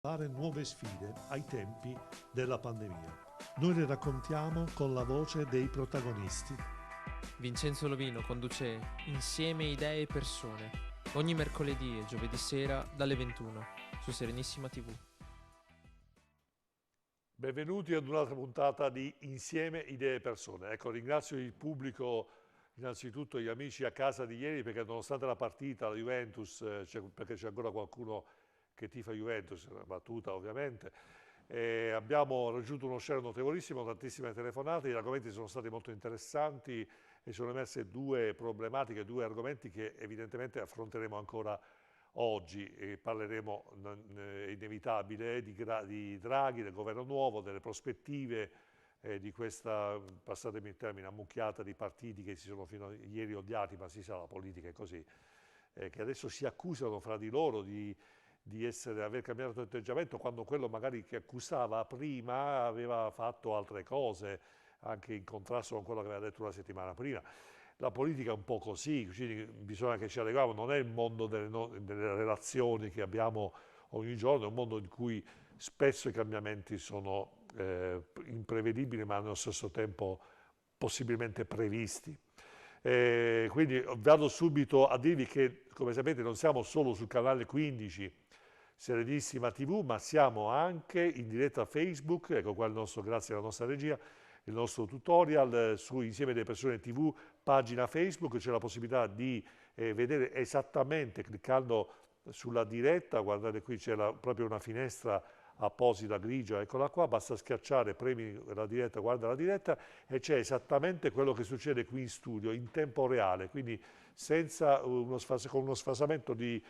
Dare nuove sfide ai tempi della pandemia. Noi le raccontiamo con la voce dei protagonisti. Vincenzo Lovino conduce Insieme Idee e Persone ogni mercoledì e giovedì sera dalle 21 su Serenissima TV. Benvenuti ad un'altra puntata di Insieme Idee e Persone. Ecco, ringrazio il pubblico, innanzitutto gli amici a casa di ieri, perché nonostante la partita, la Juventus, perché c'è ancora qualcuno che tifa Juventus, una battuta ovviamente, abbiamo raggiunto uno share notevolissimo, tantissime telefonate, gli argomenti sono stati molto interessanti e sono emerse due problematiche, due argomenti che evidentemente affronteremo ancora oggi. Parleremo, è inevitabile, di Draghi, del governo nuovo, delle prospettive di questa, passatemi il termine, ammucchiata di partiti che si sono fino a ieri odiati, ma si sa, la politica è così, che adesso si accusano fra di loro di aver cambiato atteggiamento quando quello magari che accusava prima aveva fatto altre cose, anche in contrasto con quello che aveva detto una settimana prima. La politica è un po' così, quindi bisogna che ci adeguiamo, non è il mondo delle relazioni che abbiamo ogni giorno, è un mondo in cui spesso i cambiamenti sono imprevedibili ma allo stesso tempo possibilmente previsti. Quindi vado subito a dirvi che, come sapete, non siamo solo sul canale 15 Serenissima TV, ma siamo anche in diretta a Facebook, ecco qua il nostro, grazie alla nostra regia, il nostro tutorial su Insieme delle Persone TV, pagina Facebook, c'è la possibilità di vedere esattamente, cliccando sulla diretta, guardate qui c'è proprio una finestra apposita grigia, eccola qua, basta schiacciare, premi la diretta, guarda la diretta e c'è esattamente quello che succede qui in studio in tempo reale, quindi senza con uno sfasamento di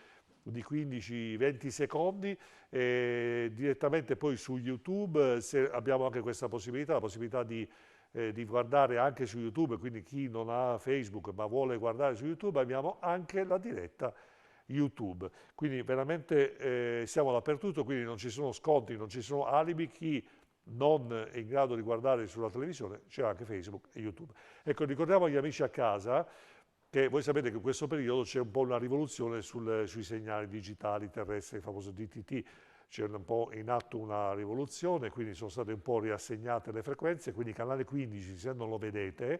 15-20 secondi, direttamente poi su YouTube abbiamo anche questa possibilità, la possibilità di guardare anche su YouTube, quindi chi non ha Facebook ma vuole guardare su YouTube abbiamo anche la diretta YouTube. Quindi veramente siamo dappertutto, quindi non ci sono sconti, non ci sono alibi, chi non è in grado di guardare sulla televisione c'è anche Facebook e YouTube. Ecco, ricordiamo agli amici a casa che voi sapete che in questo periodo c'è un po' una rivoluzione sui segnali digitali terrestri, il famoso DTT, c'è un po' in atto una rivoluzione, quindi sono state un po' riassegnate le frequenze, quindi canale 15, se non lo vedete,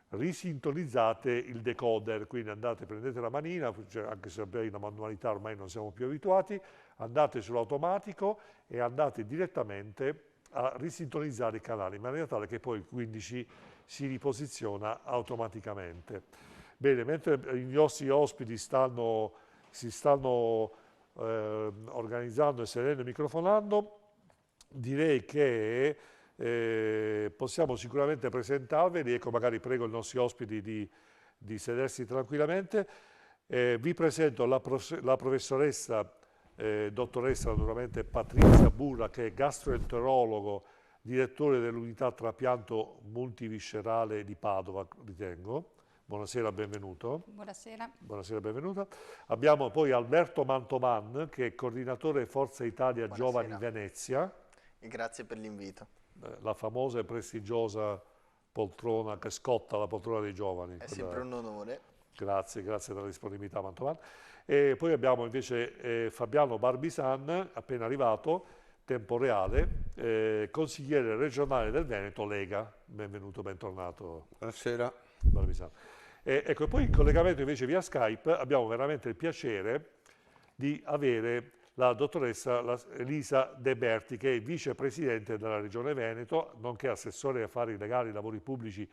risintonizzate il decoder, quindi andate, prendete la manina, cioè anche se abbiamo una manualità ormai non siamo più abituati, andate sull'automatico e andate direttamente a risintonizzare i canali in maniera tale che poi il 15 si riposiziona automaticamente. Bene, mentre i nostri ospiti si stanno organizzando e sereno e microfonando, direi che possiamo sicuramente presentarveli, ecco magari prego i nostri ospiti di sedersi tranquillamente. Vi presento la professoressa, dottoressa naturalmente Patrizia Burra, che è gastroenterologo, direttore dell'unità trapianto multiviscerale di Padova, ritengo. Buonasera, benvenuto. Buonasera. Buonasera, benvenuta. Abbiamo poi Alberto Mantoman, che è coordinatore Forza Italia Buonasera. Giovani Venezia. E grazie per l'invito. La famosa e prestigiosa poltrona che scotta, la poltrona dei giovani. È sempre un onore. Grazie, grazie per la disponibilità Mantoman. E poi abbiamo invece Fabiano Barbisan, appena arrivato, tempo reale, consigliere regionale del Veneto, Lega. Benvenuto, bentornato. Buonasera. Barbisan. Ecco, e poi in collegamento invece via Skype abbiamo veramente il piacere di avere la dottoressa Elisa De Berti, che è vicepresidente della Regione Veneto, nonché assessore affari legali, lavori pubblici,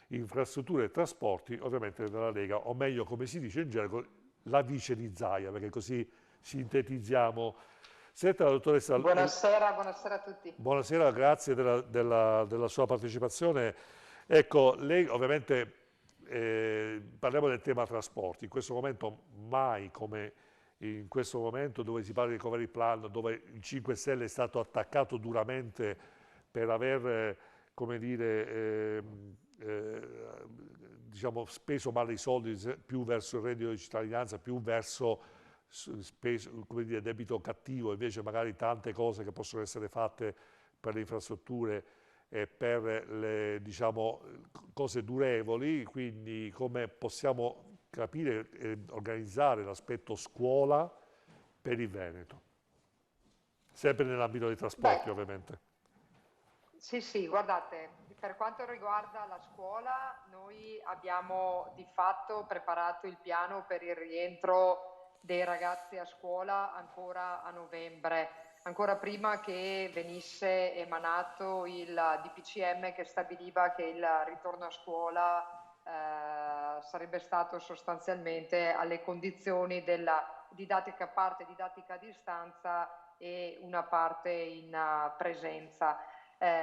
infrastrutture e trasporti, ovviamente della Lega, o meglio, come si dice in gergo, la vice di Zaia, perché così sintetizziamo. Senta, la dottoressa... Buonasera, buonasera a tutti. Buonasera, grazie della sua partecipazione. Ecco, lei ovviamente... parliamo del tema trasporti, in questo momento mai come in questo momento dove si parla di recovery plan, dove il 5 Stelle è stato attaccato duramente per aver, come dire, diciamo, speso male i soldi più verso il reddito di cittadinanza, più verso come dire, debito cattivo, invece magari tante cose che possono essere fatte per le infrastrutture e per le, diciamo, cose durevoli, quindi come possiamo capire e organizzare l'aspetto scuola per il Veneto. sempre nell'ambito dei trasporti Beh, ovviamente. sì, sì, guardate, per quanto riguarda la scuola, noi abbiamo di fatto preparato il piano per il rientro dei ragazzi a scuola ancora a novembre, ancora prima che venisse emanato il DPCM che stabiliva che il ritorno a scuola sarebbe stato sostanzialmente alle condizioni della didattica, parte didattica a distanza e una parte in presenza.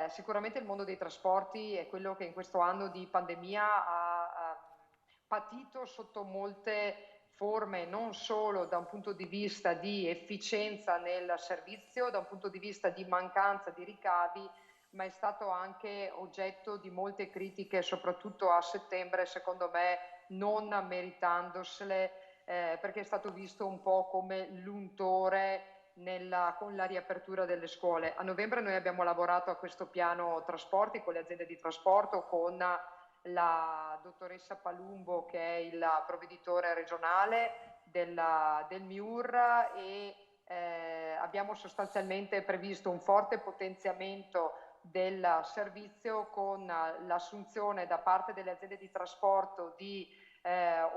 Sicuramente il mondo dei trasporti è quello che in questo anno di pandemia ha patito sotto molte forme, non solo da un punto di vista di efficienza nel servizio, da un punto di vista di mancanza di ricavi, ma è stato anche oggetto di molte critiche, soprattutto a settembre, secondo me non meritandosele, perché è stato visto un po' come l'untore con la riapertura delle scuole. A novembre noi abbiamo lavorato a questo piano trasporti con le aziende di trasporto, con la dottoressa Palumbo che è il provveditore regionale del MIUR e abbiamo sostanzialmente previsto un forte potenziamento del servizio con l'assunzione da parte delle aziende di trasporto di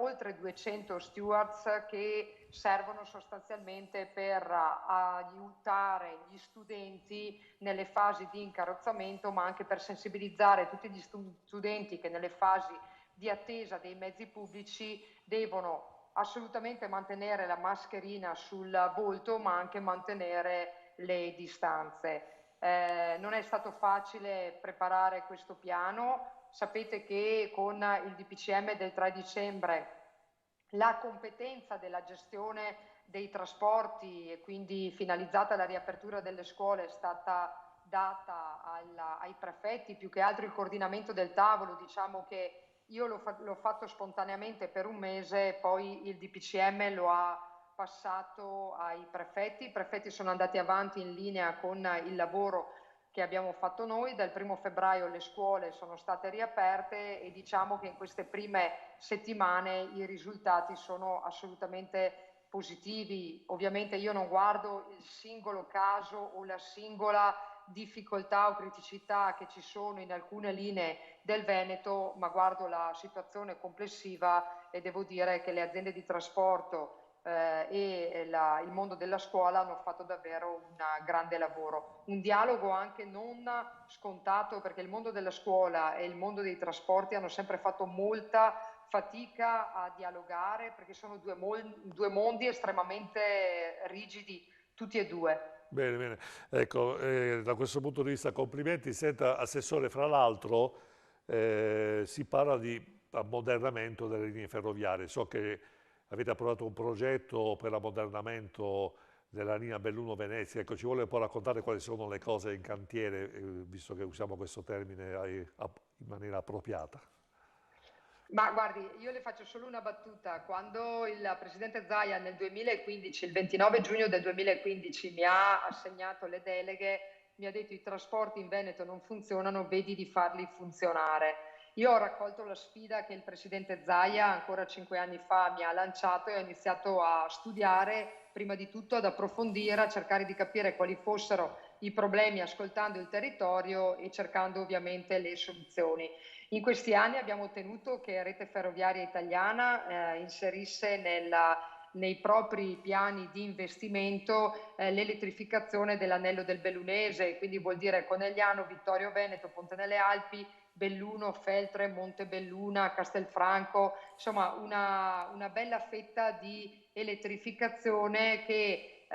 oltre 200 stewards che servono sostanzialmente per aiutare gli studenti nelle fasi di incarrozzamento, ma anche per sensibilizzare tutti gli studenti che nelle fasi di attesa dei mezzi pubblici devono assolutamente mantenere la mascherina sul volto, ma anche mantenere le distanze. Non è stato facile preparare questo piano. Sapete che con il DPCM del 3 dicembre la competenza della gestione dei trasporti e quindi finalizzata alla riapertura delle scuole è stata data ai prefetti, più che altro il coordinamento del tavolo, diciamo che io l'ho fatto spontaneamente per un mese, poi il DPCM lo ha passato ai prefetti, i prefetti sono andati avanti in linea con il lavoro che abbiamo fatto noi. Dal 1° febbraio le scuole sono state riaperte e diciamo che in queste prime settimane i risultati sono assolutamente positivi. Ovviamente io non guardo il singolo caso o la singola difficoltà o criticità che ci sono in alcune linee del Veneto, ma guardo la situazione complessiva e devo dire che le aziende di trasporto il mondo della scuola hanno fatto davvero un grande lavoro. Un dialogo anche non scontato, perché il mondo della scuola e il mondo dei trasporti hanno sempre fatto molta fatica a dialogare, perché sono due mondi estremamente rigidi, tutti e due. Bene, bene. Ecco, da questo punto di vista complimenti. Senta, Assessore, fra l'altro si parla di ammodernamento delle linee ferroviarie. So che avete approvato un progetto per l'ammodernamento della linea Belluno-Venezia. Ecco, ci vuole un po' raccontare quali sono le cose in cantiere, visto che usiamo questo termine in maniera appropriata. Ma guardi, io le faccio solo una battuta. Quando il presidente Zaia nel 2015, il 29 giugno del 2015, mi ha assegnato le deleghe, mi ha detto i trasporti in Veneto non funzionano, vedi di farli funzionare. Io ho raccolto la sfida che il presidente Zaia ancora 5 anni fa mi ha lanciato e ho iniziato a studiare, prima di tutto ad approfondire, a cercare di capire quali fossero i problemi, ascoltando il territorio e cercando ovviamente le soluzioni. In questi anni abbiamo ottenuto che Rete Ferroviaria Italiana inserisse nei propri piani di investimento l'elettrificazione dell'anello del Bellunese, quindi vuol dire Conegliano, Vittorio Veneto, Ponte nelle Alpi, Belluno, Feltre, Montebelluna, Castelfranco, insomma una bella fetta di elettrificazione che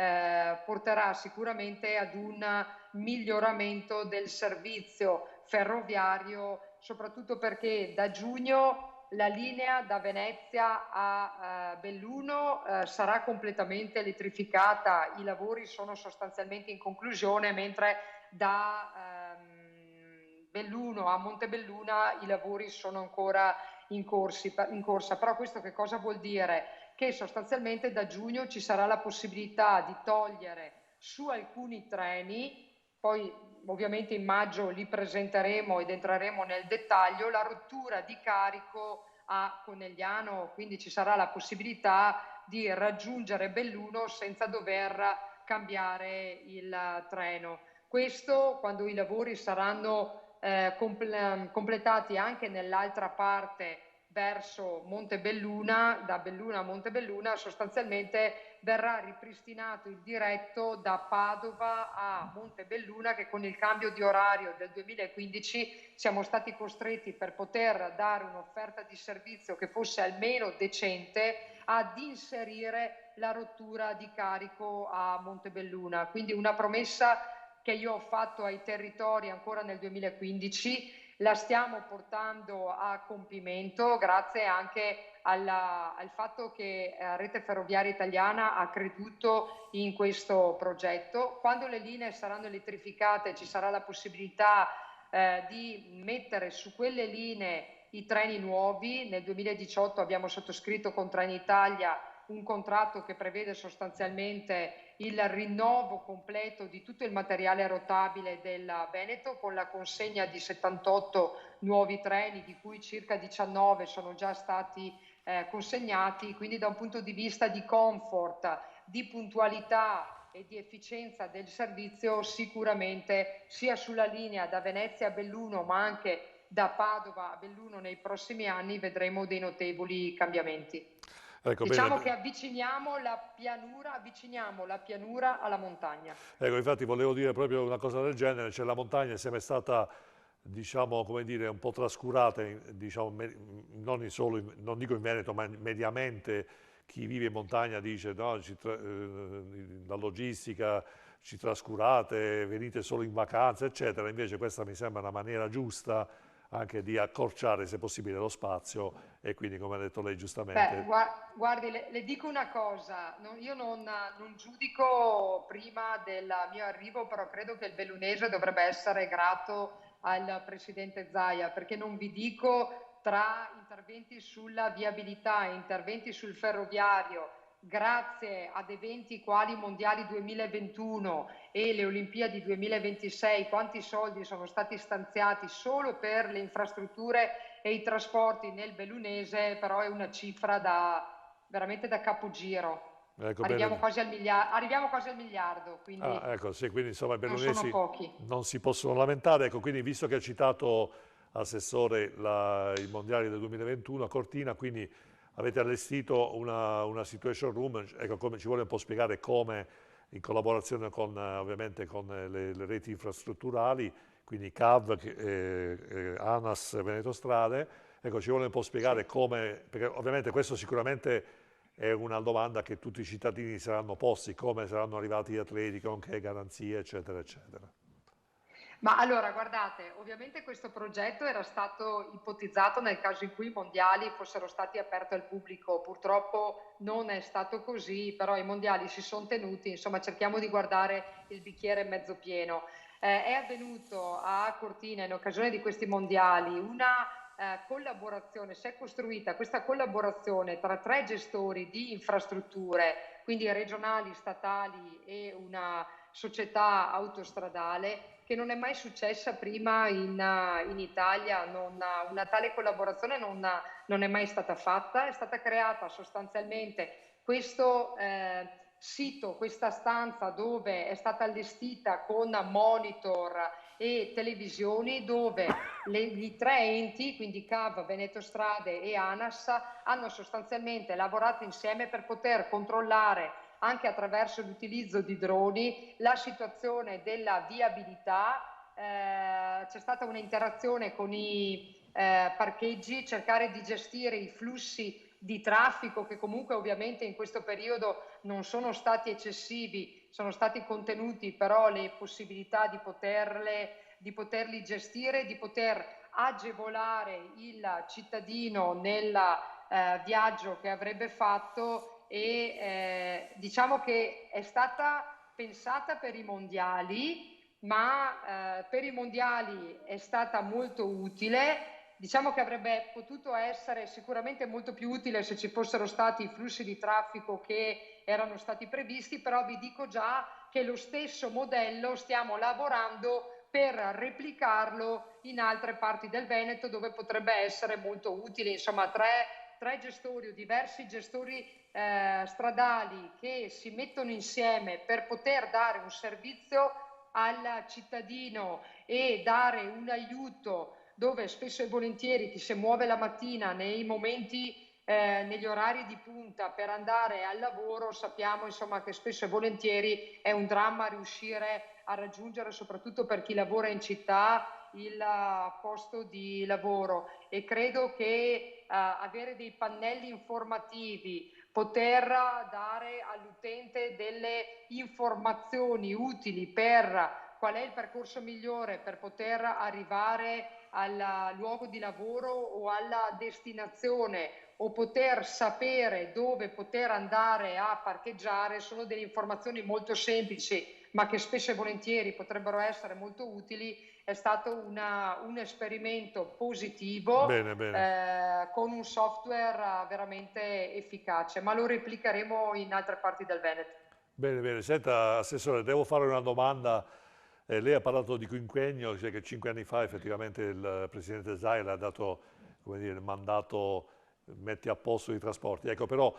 porterà sicuramente ad un miglioramento del servizio ferroviario, soprattutto perché da giugno la linea da Venezia a Belluno sarà completamente elettrificata, i lavori sono sostanzialmente in conclusione, mentre da Belluno a Montebelluna i lavori sono ancora in corsa. Però questo che cosa vuol dire? Che sostanzialmente da giugno ci sarà la possibilità di togliere su alcuni treni, poi ovviamente in maggio li presenteremo ed entreremo nel dettaglio, la rottura di carico a Conegliano, quindi ci sarà la possibilità di raggiungere Belluno senza dover cambiare il treno. Questo quando i lavori saranno completati anche nell'altra parte verso Montebelluna, da Belluno a Montebelluna, sostanzialmente verrà ripristinato il diretto da Padova a Montebelluna, che con il cambio di orario del 2015 siamo stati costretti, per poter dare un'offerta di servizio che fosse almeno decente, ad inserire la rottura di carico a Montebelluna. Quindi una promessa che io ho fatto ai territori ancora nel 2015, la stiamo portando a compimento grazie anche al fatto che Rete Ferroviaria Italiana ha creduto in questo progetto. Quando le linee saranno elettrificate ci sarà la possibilità di mettere su quelle linee i treni nuovi. Nel 2018 abbiamo sottoscritto con Trenitalia un contratto che prevede sostanzialmente il rinnovo completo di tutto il materiale rotabile del Veneto, con la consegna di 78 nuovi treni, di cui circa 19 sono già stati consegnati. Quindi da un punto di vista di comfort, di puntualità e di efficienza del servizio, sicuramente sia sulla linea da Venezia a Belluno, ma anche da Padova a Belluno nei prossimi anni vedremo dei notevoli cambiamenti. Ecco, Diciamo bene. che avviciniamo la pianura alla montagna. Ecco, infatti volevo dire proprio una cosa del genere, cioè la montagna è sempre stata, diciamo, come dire, un po' trascurata, diciamo, non solo, non dico in Veneto, ma mediamente chi vive in montagna dice no, la logistica ci trascurate, venite solo in vacanza, eccetera. Invece questa mi sembra una maniera giusta anche di accorciare, se possibile, lo spazio e quindi, come ha detto lei giustamente. Guardi, le dico una cosa, io non giudico prima del mio arrivo, però credo che il bellunese dovrebbe essere grato al presidente Zaia, perché non vi dico, tra interventi sulla viabilità e interventi sul ferroviario, grazie ad eventi quali i Mondiali 2021 e le Olimpiadi 2026, quanti soldi sono stati stanziati solo per le infrastrutture e i trasporti nel bellunese, però è una cifra veramente da capogiro. Ecco, Arriviamo bene. quasi al miliardo, quindi Ecco, sì, quindi insomma i non sono bellunesi pochi. non si possono lamentare. Ecco, quindi visto che ha citato, Assessore, i mondiali del 2021 a Cortina, quindi avete allestito una situation room, ecco, come ci vuole un po' spiegare come, in collaborazione con, ovviamente con le reti infrastrutturali, quindi CAV, ANAS, Veneto Strade, ecco, ci vuole un po' Sì. spiegare come, perché ovviamente questo sicuramente è una domanda che tutti i cittadini saranno posti, come saranno arrivati gli atleti, con che garanzie, eccetera, eccetera. Ma allora, guardate, ovviamente questo progetto era stato ipotizzato nel caso in cui i mondiali fossero stati aperti al pubblico. Purtroppo non è stato così, però i mondiali si sono tenuti, insomma cerchiamo di guardare il bicchiere mezzo pieno. È avvenuto a Cortina in occasione di questi mondiali una collaborazione, si è costruita questa collaborazione tra 3 gestori di infrastrutture, quindi regionali, statali e una società autostradale, che non è mai successa prima in Italia. Una tale collaborazione non è mai stata fatta. È stata creata sostanzialmente questo sito, questa stanza dove è stata allestita con monitor e televisioni, dove i 3 enti, quindi CAV, Veneto Strade e ANAS, hanno sostanzialmente lavorato insieme per poter controllare, anche attraverso l'utilizzo di droni, la situazione della viabilità. C'è stata un'interazione con i parcheggi, cercare di gestire i flussi di traffico, che comunque ovviamente in questo periodo non sono stati eccessivi, sono stati contenuti, però le possibilità di poterli gestire, di poter agevolare il cittadino nel viaggio che avrebbe fatto. E diciamo che è stata pensata per i mondiali, ma per i mondiali è stata molto utile. Diciamo che avrebbe potuto essere sicuramente molto più utile se ci fossero stati i flussi di traffico che erano stati previsti, però vi dico già che lo stesso modello stiamo lavorando per replicarlo in altre parti del Veneto, dove potrebbe essere molto utile. Insomma, tre tre gestori o diversi gestori stradali che si mettono insieme per poter dare un servizio al cittadino e dare un aiuto, dove spesso e volentieri chi si muove la mattina nei momenti, negli orari di punta per andare al lavoro, sappiamo insomma che spesso e volentieri è un dramma riuscire a raggiungere, soprattutto per chi lavora in città, il posto di lavoro. E credo che avere dei pannelli informativi, poter dare all'utente delle informazioni utili per qual è il percorso migliore per poter arrivare al luogo di lavoro o alla destinazione, o poter sapere dove poter andare a parcheggiare, sono delle informazioni molto semplici ma che spesso e volentieri potrebbero essere molto utili. È stato un esperimento positivo, Bene, bene. con un software veramente efficace, ma lo replicheremo in altre parti del Veneto. Bene, bene. Senta, Assessore, devo fare una domanda. Lei ha parlato di quinquennio, cioè che 5 anni fa effettivamente il Presidente Zaia ha dato, come dire, il mandato metti a posto i trasporti. Ecco, però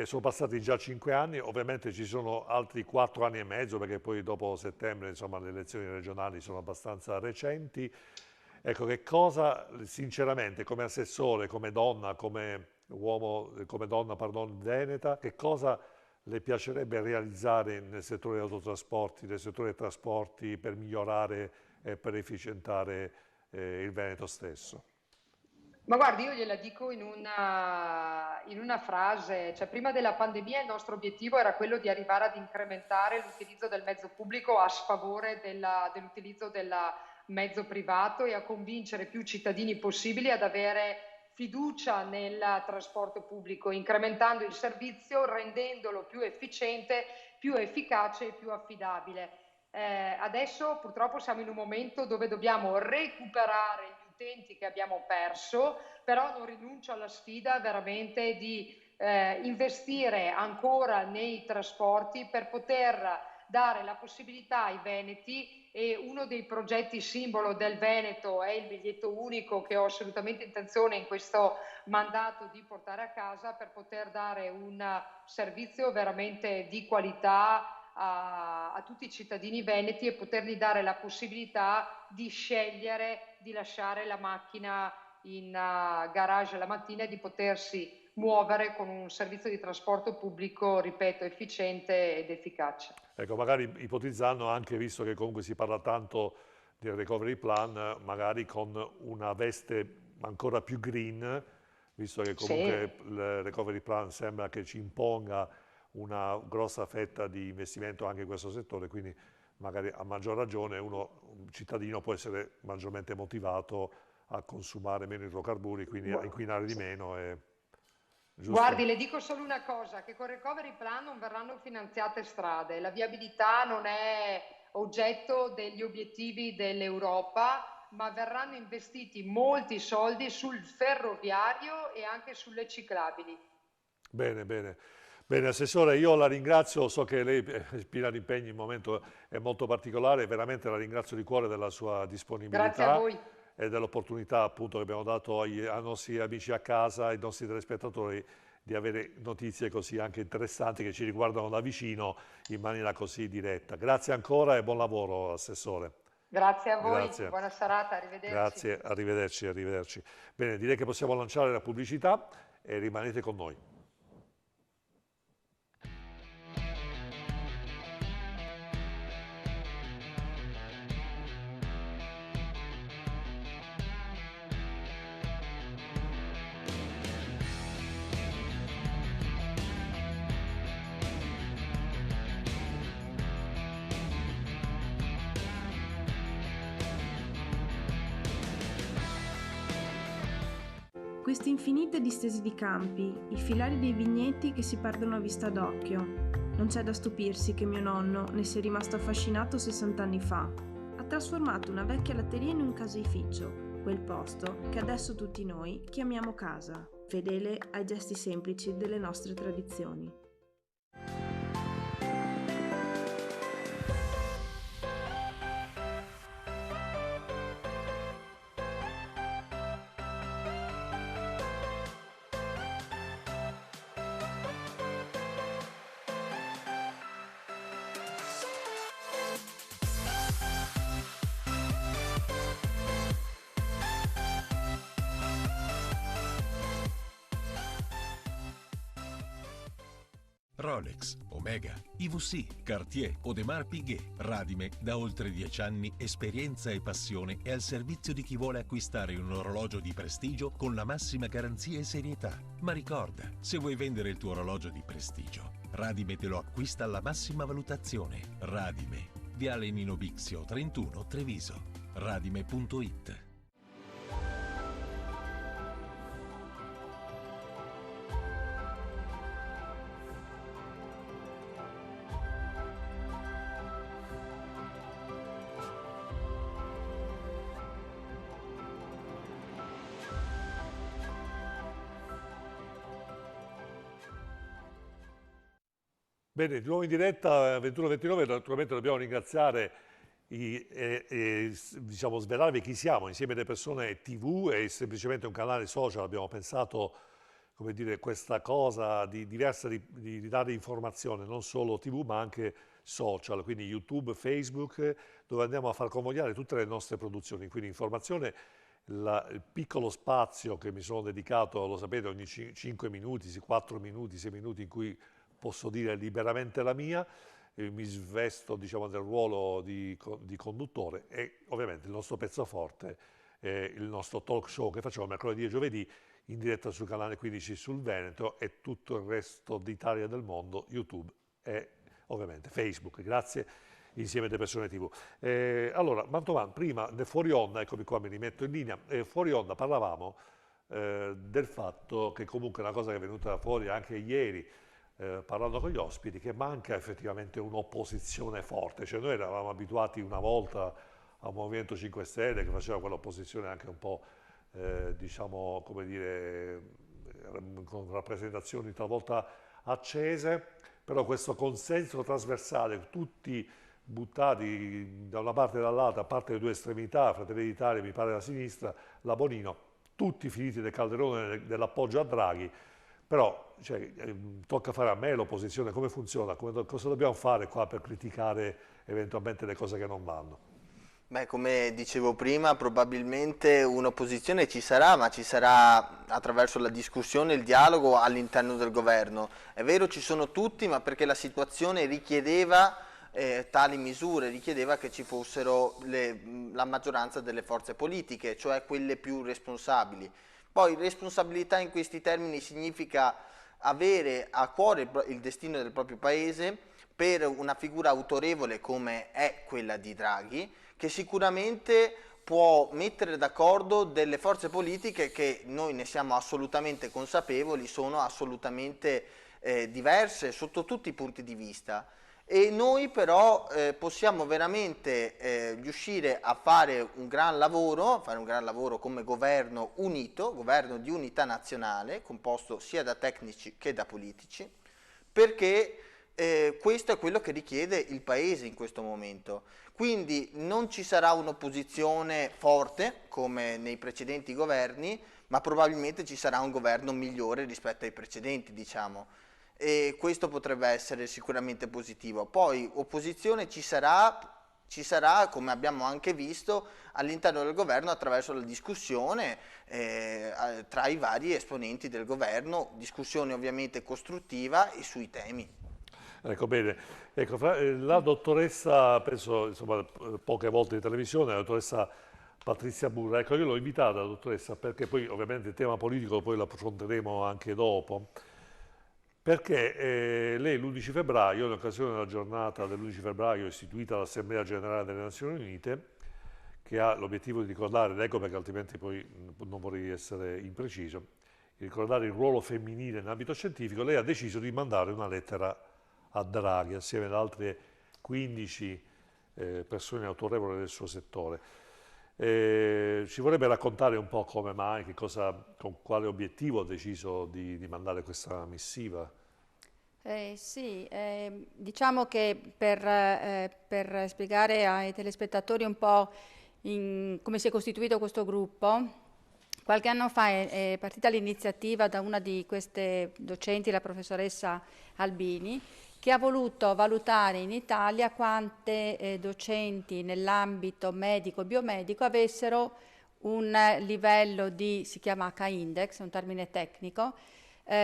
sono passati già 5 anni, ovviamente ci sono altri 4 anni e mezzo, perché poi dopo settembre, insomma, le elezioni regionali sono abbastanza recenti. Ecco, che cosa, sinceramente, come assessore, come donna, come uomo, come donna, pardon, veneta, che cosa le piacerebbe realizzare nel settore degli autotrasporti, nel settore dei trasporti, per migliorare e per efficientare il Veneto stesso? Ma guardi, io gliela dico in una frase, cioè prima della pandemia il nostro obiettivo era quello di arrivare ad incrementare l'utilizzo del mezzo pubblico a sfavore dell'utilizzo del mezzo privato e a convincere più cittadini possibili ad avere fiducia nel trasporto pubblico, incrementando il servizio, rendendolo più efficiente, più efficace e più affidabile. Adesso purtroppo siamo in un momento dove dobbiamo recuperare gli utenti che abbiamo perso, però non rinuncio alla sfida veramente di investire ancora nei trasporti per poter dare la possibilità ai veneti, e uno dei progetti simbolo del Veneto è il biglietto unico che ho assolutamente intenzione in questo mandato di portare a casa, per poter dare un servizio veramente di qualità a tutti i cittadini veneti e potergli dare la possibilità di scegliere di lasciare la macchina in garage la mattina e di potersi muovere con un servizio di trasporto pubblico, ripeto, efficiente ed efficace. Ecco, magari ipotizzando anche, visto che comunque si parla tanto del recovery plan, magari con una veste ancora più green, visto che comunque Sì. il recovery plan sembra che ci imponga una grossa fetta di investimento anche in questo settore, quindi magari a maggior ragione un cittadino può essere maggiormente motivato a consumare meno idrocarburi, quindi a inquinare di meno. Giusto? Guardi, le dico solo una cosa, che con il Recovery Plan non verranno finanziate strade, la viabilità non è oggetto degli obiettivi dell'Europa, ma verranno investiti molti soldi sul ferroviario e anche sulle ciclabili. Bene, bene. Bene, Assessore, io la ringrazio, so che lei è piena di impegni, il momento è molto particolare, veramente la ringrazio di cuore della sua Grazie a disponibilità voi. e dell'opportunità appunto che abbiamo dato ai nostri amici a casa, ai nostri telespettatori, di avere notizie così anche interessanti che ci riguardano da vicino in maniera così diretta. Grazie ancora e buon lavoro, Assessore. Grazie a voi, Grazie. buona serata, arrivederci. Grazie, arrivederci, arrivederci. Bene, direi che possiamo lanciare la pubblicità e rimanete con noi. Queste infinite distese di campi, i filari dei vigneti che si perdono a vista d'occhio. Non c'è da stupirsi che mio nonno ne sia rimasto affascinato 60 anni fa. Ha trasformato una vecchia latteria in un caseificio, quel posto che adesso tutti noi chiamiamo casa, fedele ai gesti semplici delle nostre tradizioni. Rolex, Omega, IWC, Cartier, Audemars Piguet. Radime, da oltre 10 anni, esperienza e passione, è al servizio di chi vuole acquistare un orologio di prestigio con la massima garanzia e serietà. Ma ricorda, se vuoi vendere il tuo orologio di prestigio, Radime te lo acquista alla massima valutazione. Radime, Viale Nino Bixio 31, Treviso. Radime.it. Bene, di nuovo in diretta 21-29, naturalmente dobbiamo ringraziare diciamo, svelarvi chi siamo, Insieme delle Persone TV è semplicemente un canale social, abbiamo pensato, come dire, questa cosa diversa di dare informazione, non solo TV ma anche social, quindi YouTube, Facebook, dove andiamo a far convogliare tutte le nostre produzioni, quindi informazione, il piccolo spazio che mi sono dedicato, lo sapete, ogni 5 minuti, 4 minuti, 6 minuti in cui posso dire liberamente la mia, mi svesto, diciamo, del ruolo di conduttore e ovviamente il nostro pezzo forte è il nostro talk show che facciamo mercoledì e giovedì in diretta sul canale 15 sul Veneto e tutto il resto d'Italia e del mondo, YouTube e ovviamente Facebook. Grazie Insieme delle Persone TV. Allora, Mantovan, prima, fuori onda, eccomi qua, mi rimetto in linea, fuori onda parlavamo del fatto che comunque una cosa che è venuta fuori anche ieri, parlando con gli ospiti, che manca effettivamente un'opposizione forte, cioè noi eravamo abituati una volta a un Movimento 5 Stelle che faceva quell'opposizione anche un po', diciamo, come dire, con rappresentazioni talvolta accese, però questo consenso trasversale, tutti buttati da una parte e dall'altra, a parte le due estremità, Fratelli d'Italia, mi pare la sinistra, la Bonino, tutti finiti nel calderone dell'appoggio a Draghi. Però cioè, tocca fare a me l'opposizione, come funziona, cosa dobbiamo fare qua per criticare eventualmente le cose che non vanno? Beh, come dicevo prima, probabilmente un'opposizione ci sarà, ma ci sarà attraverso la discussione, il dialogo all'interno del governo. È vero, ci sono tutti, ma perché la situazione richiedeva tali misure, richiedeva che ci fossero la maggioranza delle forze politiche, cioè quelle più responsabili. Poi responsabilità in questi termini significa avere a cuore il destino del proprio paese per una figura autorevole come è quella di Draghi, che sicuramente può mettere d'accordo delle forze politiche che noi ne siamo assolutamente consapevoli, sono assolutamente diverse sotto tutti i punti di vista. E noi però possiamo veramente riuscire a fare un gran lavoro come governo unito, governo di unità nazionale, composto sia da tecnici che da politici, perché questo è quello che richiede il Paese in questo momento. Quindi non ci sarà un'opposizione forte come nei precedenti governi, ma probabilmente ci sarà un governo migliore rispetto ai precedenti, diciamo. E questo potrebbe essere sicuramente positivo. Poi opposizione ci sarà, come abbiamo anche visto, all'interno del governo attraverso la discussione tra i vari esponenti del governo, discussione ovviamente costruttiva e sui temi. Ecco, bene. Ecco, la dottoressa, penso, insomma, poche volte in televisione, la dottoressa Patrizia Burra, ecco, io l'ho invitata, la dottoressa, perché poi ovviamente il tema politico poi lo affronteremo anche dopo, perché lei l'11 febbraio, in occasione della giornata del'11 febbraio istituita l'Assemblea Generale delle Nazioni Unite, che ha l'obiettivo di ricordare, leggo perché altrimenti poi non vorrei essere impreciso, di ricordare il ruolo femminile in ambito scientifico, lei ha deciso di mandare una lettera a Draghi assieme ad altre 15 persone autorevoli del suo settore. Ci vorrebbe raccontare un po' come mai, con quale obiettivo ha deciso di mandare questa missiva? Sì, diciamo che per spiegare ai telespettatori un po' come si è costituito questo gruppo, qualche anno fa è partita l'iniziativa da una di queste docenti, la professoressa Albini, che ha voluto valutare in Italia quante docenti nell'ambito medico-biomedico avessero un livello di, si chiama H-index, un termine tecnico,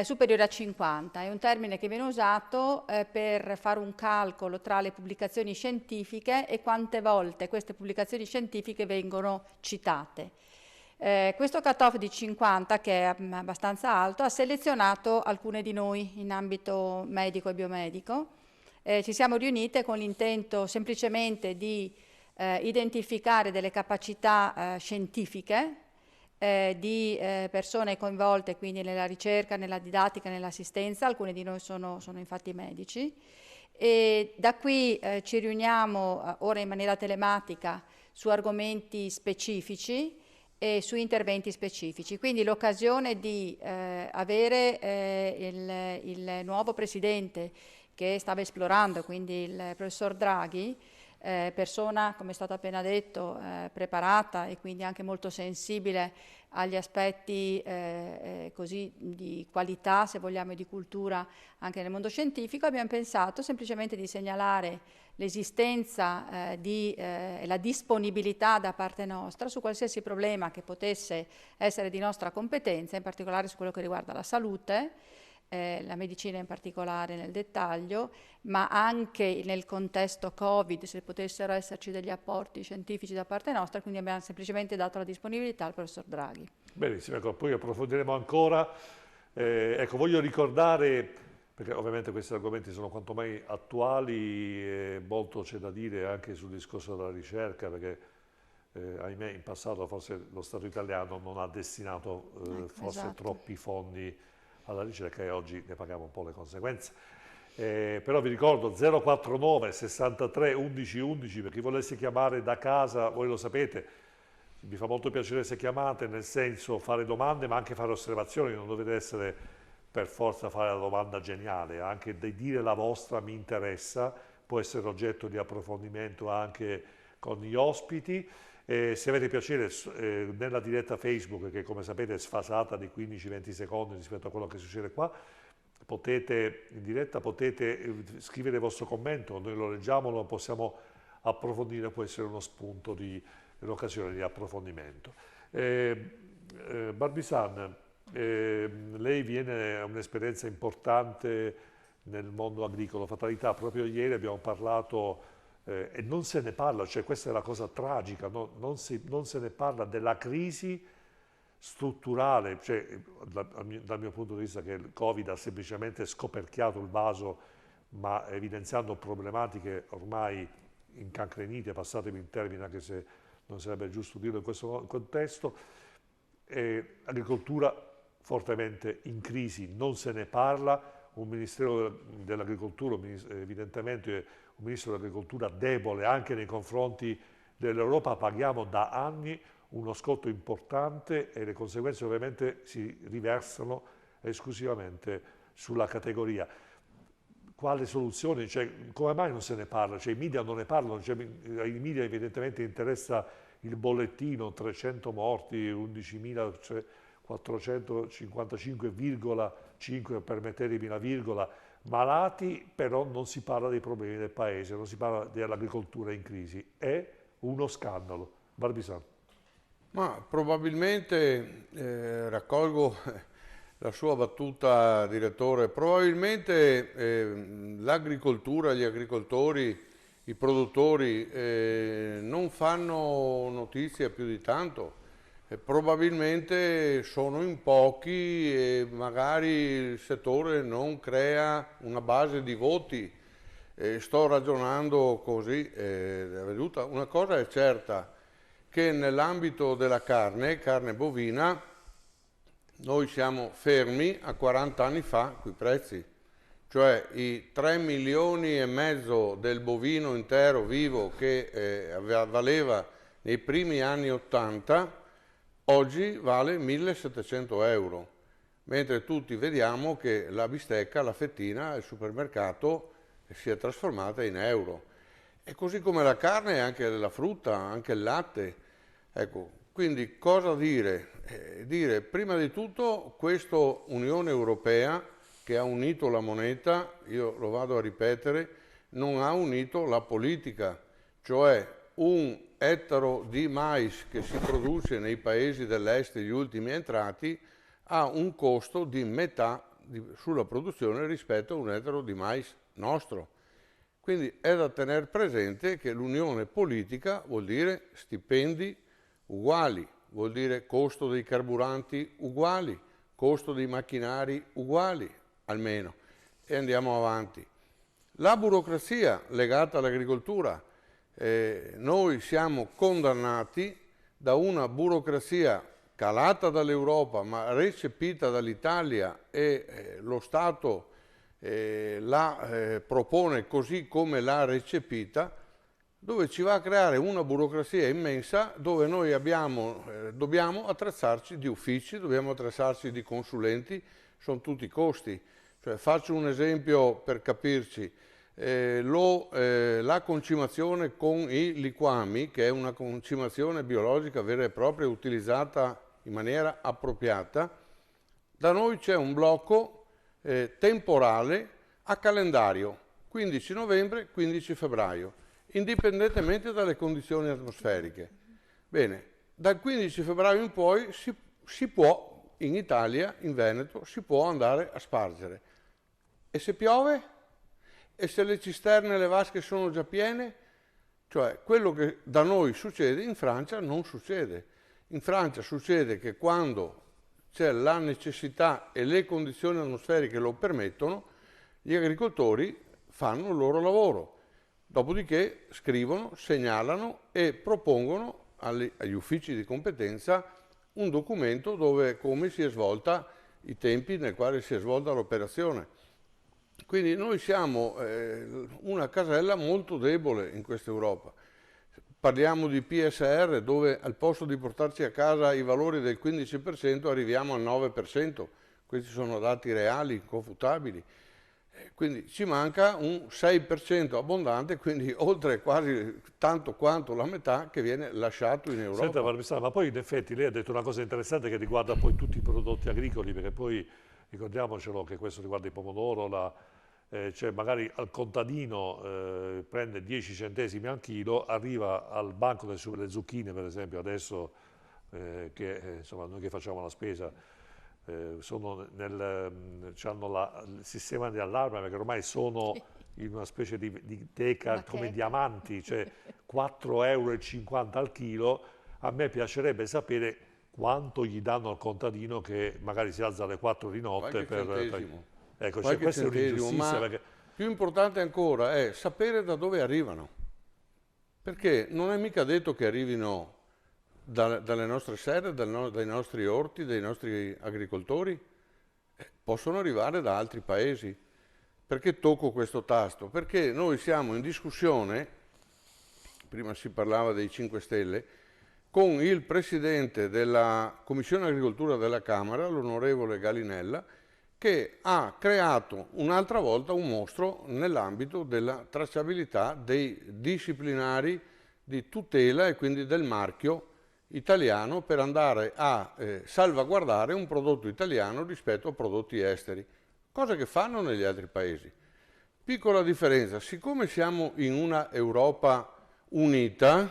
superiore a 50. È un termine che viene usato per fare un calcolo tra le pubblicazioni scientifiche e quante volte queste pubblicazioni scientifiche vengono citate. Questo cut-off di 50, che è abbastanza alto, ha selezionato alcune di noi in ambito medico e biomedico. Ci siamo riunite con l'intento semplicemente di identificare delle capacità scientifiche di persone coinvolte quindi nella ricerca, nella didattica, nell'assistenza. Alcuni di noi sono infatti medici, e da qui ci riuniamo ora in maniera telematica su argomenti specifici e su interventi specifici. Quindi l'occasione di avere il nuovo presidente che stava esplorando, quindi il professor Draghi, persona, come è stato appena detto, preparata e quindi anche molto sensibile agli aspetti così di qualità, se vogliamo, e di cultura anche nel mondo scientifico. Abbiamo pensato semplicemente di segnalare l'esistenza e la disponibilità da parte nostra su qualsiasi problema che potesse essere di nostra competenza, in particolare su quello che riguarda la salute, la medicina in particolare nel dettaglio, ma anche nel contesto Covid, se potessero esserci degli apporti scientifici da parte nostra. Quindi abbiamo semplicemente dato la disponibilità al professor Draghi. Benissimo, ecco, poi approfondiremo ancora. Ecco, voglio ricordare, perché ovviamente questi argomenti sono quanto mai attuali, e molto c'è da dire anche sul discorso della ricerca, perché ahimè in passato forse lo Stato italiano non ha destinato forse esatto. troppi fondi alla ricerca, e oggi ne paghiamo un po' le conseguenze. Però vi ricordo 049 63 11 11 per chi volesse chiamare da casa. Voi lo sapete, mi fa molto piacere se chiamate, nel senso fare domande ma anche fare osservazioni. Non dovete essere per forza fare la domanda geniale, anche di dire la vostra mi interessa, può essere oggetto di approfondimento anche con gli ospiti. Se avete piacere, nella diretta Facebook, che come sapete è sfasata di 15-20 secondi rispetto a quello che succede qua, in diretta potete scrivere il vostro commento, noi lo leggiamo, lo possiamo approfondire, può essere uno spunto un'occasione di approfondimento. Barbisan, lei viene a un'esperienza importante nel mondo agricolo, fatalità. Proprio ieri abbiamo parlato e non se ne parla, cioè questa è la cosa tragica, non se ne parla della crisi strutturale, cioè dal mio punto di vista, che il Covid ha semplicemente scoperchiato il vaso, ma evidenziando problematiche ormai incancrenite, passatemi in termini anche se non sarebbe giusto dirlo in questo contesto. Agricoltura fortemente in crisi, non se ne parla. Un Ministero dell'Agricoltura, evidentemente un Ministro dell'Agricoltura debole anche nei confronti dell'Europa. Paghiamo da anni uno scotto importante e le conseguenze ovviamente si riversano esclusivamente sulla categoria. Quale soluzione? Cioè, come mai non se ne parla? Cioè, i media non ne parlano, cioè, ai media evidentemente interessa il bollettino, 300 morti, 11.455,5, permettetemi la virgola, malati, però non si parla dei problemi del paese, non si parla dell'agricoltura in crisi. È uno scandalo. Barbisan. Ma probabilmente, raccolgo la sua battuta, direttore, probabilmente l'agricoltura, gli agricoltori, i produttori non fanno notizia più di tanto. Probabilmente sono in pochi e magari il settore non crea una base di voti. Sto ragionando così, veduta. Una cosa è certa, che nell'ambito della carne bovina, noi siamo fermi a 40 anni fa quei prezzi. Cioè i 3,5 milioni del bovino intero vivo che valeva nei primi anni 80, oggi vale 1.700 euro, mentre tutti vediamo che la bistecca, la fettina al supermercato si è trasformata in euro. E così come la carne, anche la frutta, anche il latte. Ecco, quindi cosa dire? Dire prima di tutto questa Unione Europea che ha unito la moneta, io lo vado a ripetere, non ha unito la politica, cioè un ettaro di mais che si produce nei paesi dell'est, gli ultimi entrati, ha un costo di metà sulla produzione rispetto a un ettaro di mais nostro. Quindi è da tenere presente che l'unione politica vuol dire stipendi uguali, vuol dire costo dei carburanti uguali, costo dei macchinari uguali, almeno, e andiamo avanti. La burocrazia legata all'agricoltura, noi siamo condannati da una burocrazia calata dall'Europa ma recepita dall'Italia e lo Stato la propone così come l'ha recepita, dove ci va a creare una burocrazia immensa dove noi dobbiamo attrezzarci di uffici, dobbiamo attrezzarci di consulenti, sono tutti costi. Cioè, faccio un esempio per capirci, la concimazione con i liquami, che è una concimazione biologica vera e propria utilizzata in maniera appropriata, da noi c'è un blocco temporale a calendario, 15 novembre, 15 febbraio, indipendentemente dalle condizioni atmosferiche. Bene, dal 15 febbraio in poi si può, in Italia, in Veneto, si può andare a spargere. E se piove? E se le cisterne e le vasche sono già piene? Cioè, quello che da noi succede, in Francia non succede. In Francia succede che quando c'è la necessità e le condizioni atmosferiche lo permettono, gli agricoltori fanno il loro lavoro. Dopodiché scrivono, segnalano e propongono agli uffici di competenza un documento dove come si è svolta, i tempi nel quale si è svolta l'operazione. Quindi noi siamo una casella molto debole in questa Europa. Parliamo di PSR dove al posto di portarci a casa i valori del 15% arriviamo al 9%. Questi sono dati reali, inconfutabili. Quindi ci manca un 6% abbondante, quindi oltre quasi tanto quanto la metà che viene lasciato in Europa. Senta, Parmesano, ma poi in effetti lei ha detto una cosa interessante che riguarda poi tutti i prodotti agricoli, perché poi ricordiamocelo che questo riguarda il pomodoro, cioè magari al contadino prende 10 centesimi al chilo, arriva al banco delle zucchine per esempio adesso, che insomma noi che facciamo la spesa, hanno il sistema di allarme perché ormai sono in una specie di teca come diamanti, cioè 4,50 € al chilo. A me piacerebbe sapere quanto gli danno al contadino che magari si alza alle 4 di notte ecco, cioè, questa è un'ingiustizia. Perché più importante ancora è sapere da dove arrivano, perché non è mica detto che arrivino dalle nostre serre, dai nostri orti, dai nostri agricoltori, possono arrivare da altri paesi. Perché tocco questo tasto? Perché noi siamo in discussione, prima si parlava dei 5 Stelle, con il presidente della Commissione Agricoltura della Camera, l'onorevole Gallinella, che ha creato un'altra volta un mostro nell'ambito della tracciabilità dei disciplinari di tutela e quindi del marchio italiano per andare a salvaguardare un prodotto italiano rispetto a prodotti esteri, cosa che fanno negli altri paesi. Piccola differenza, siccome siamo in una Europa unita,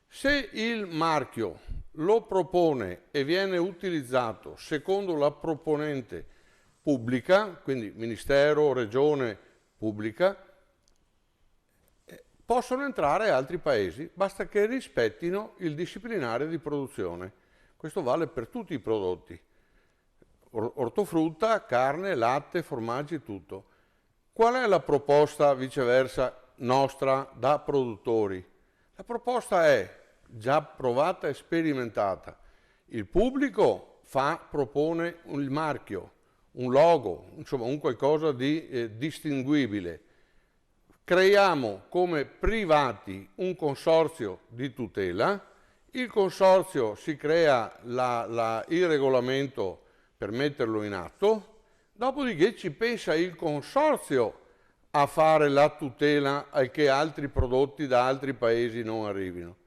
se il marchio lo propone e viene utilizzato secondo la proponente pubblica, quindi Ministero, Regione, pubblica, possono entrare altri paesi, basta che rispettino il disciplinare di produzione. Questo vale per tutti i prodotti, ortofrutta, carne, latte, formaggi, tutto. Qual è la proposta viceversa nostra da produttori? La proposta è già provata e sperimentata. Il pubblico propone il marchio, un logo, insomma un qualcosa di distinguibile. Creiamo come privati un consorzio di tutela, il consorzio si crea il regolamento per metterlo in atto, dopodiché ci pensa il consorzio a fare la tutela che altri prodotti da altri paesi non arrivino.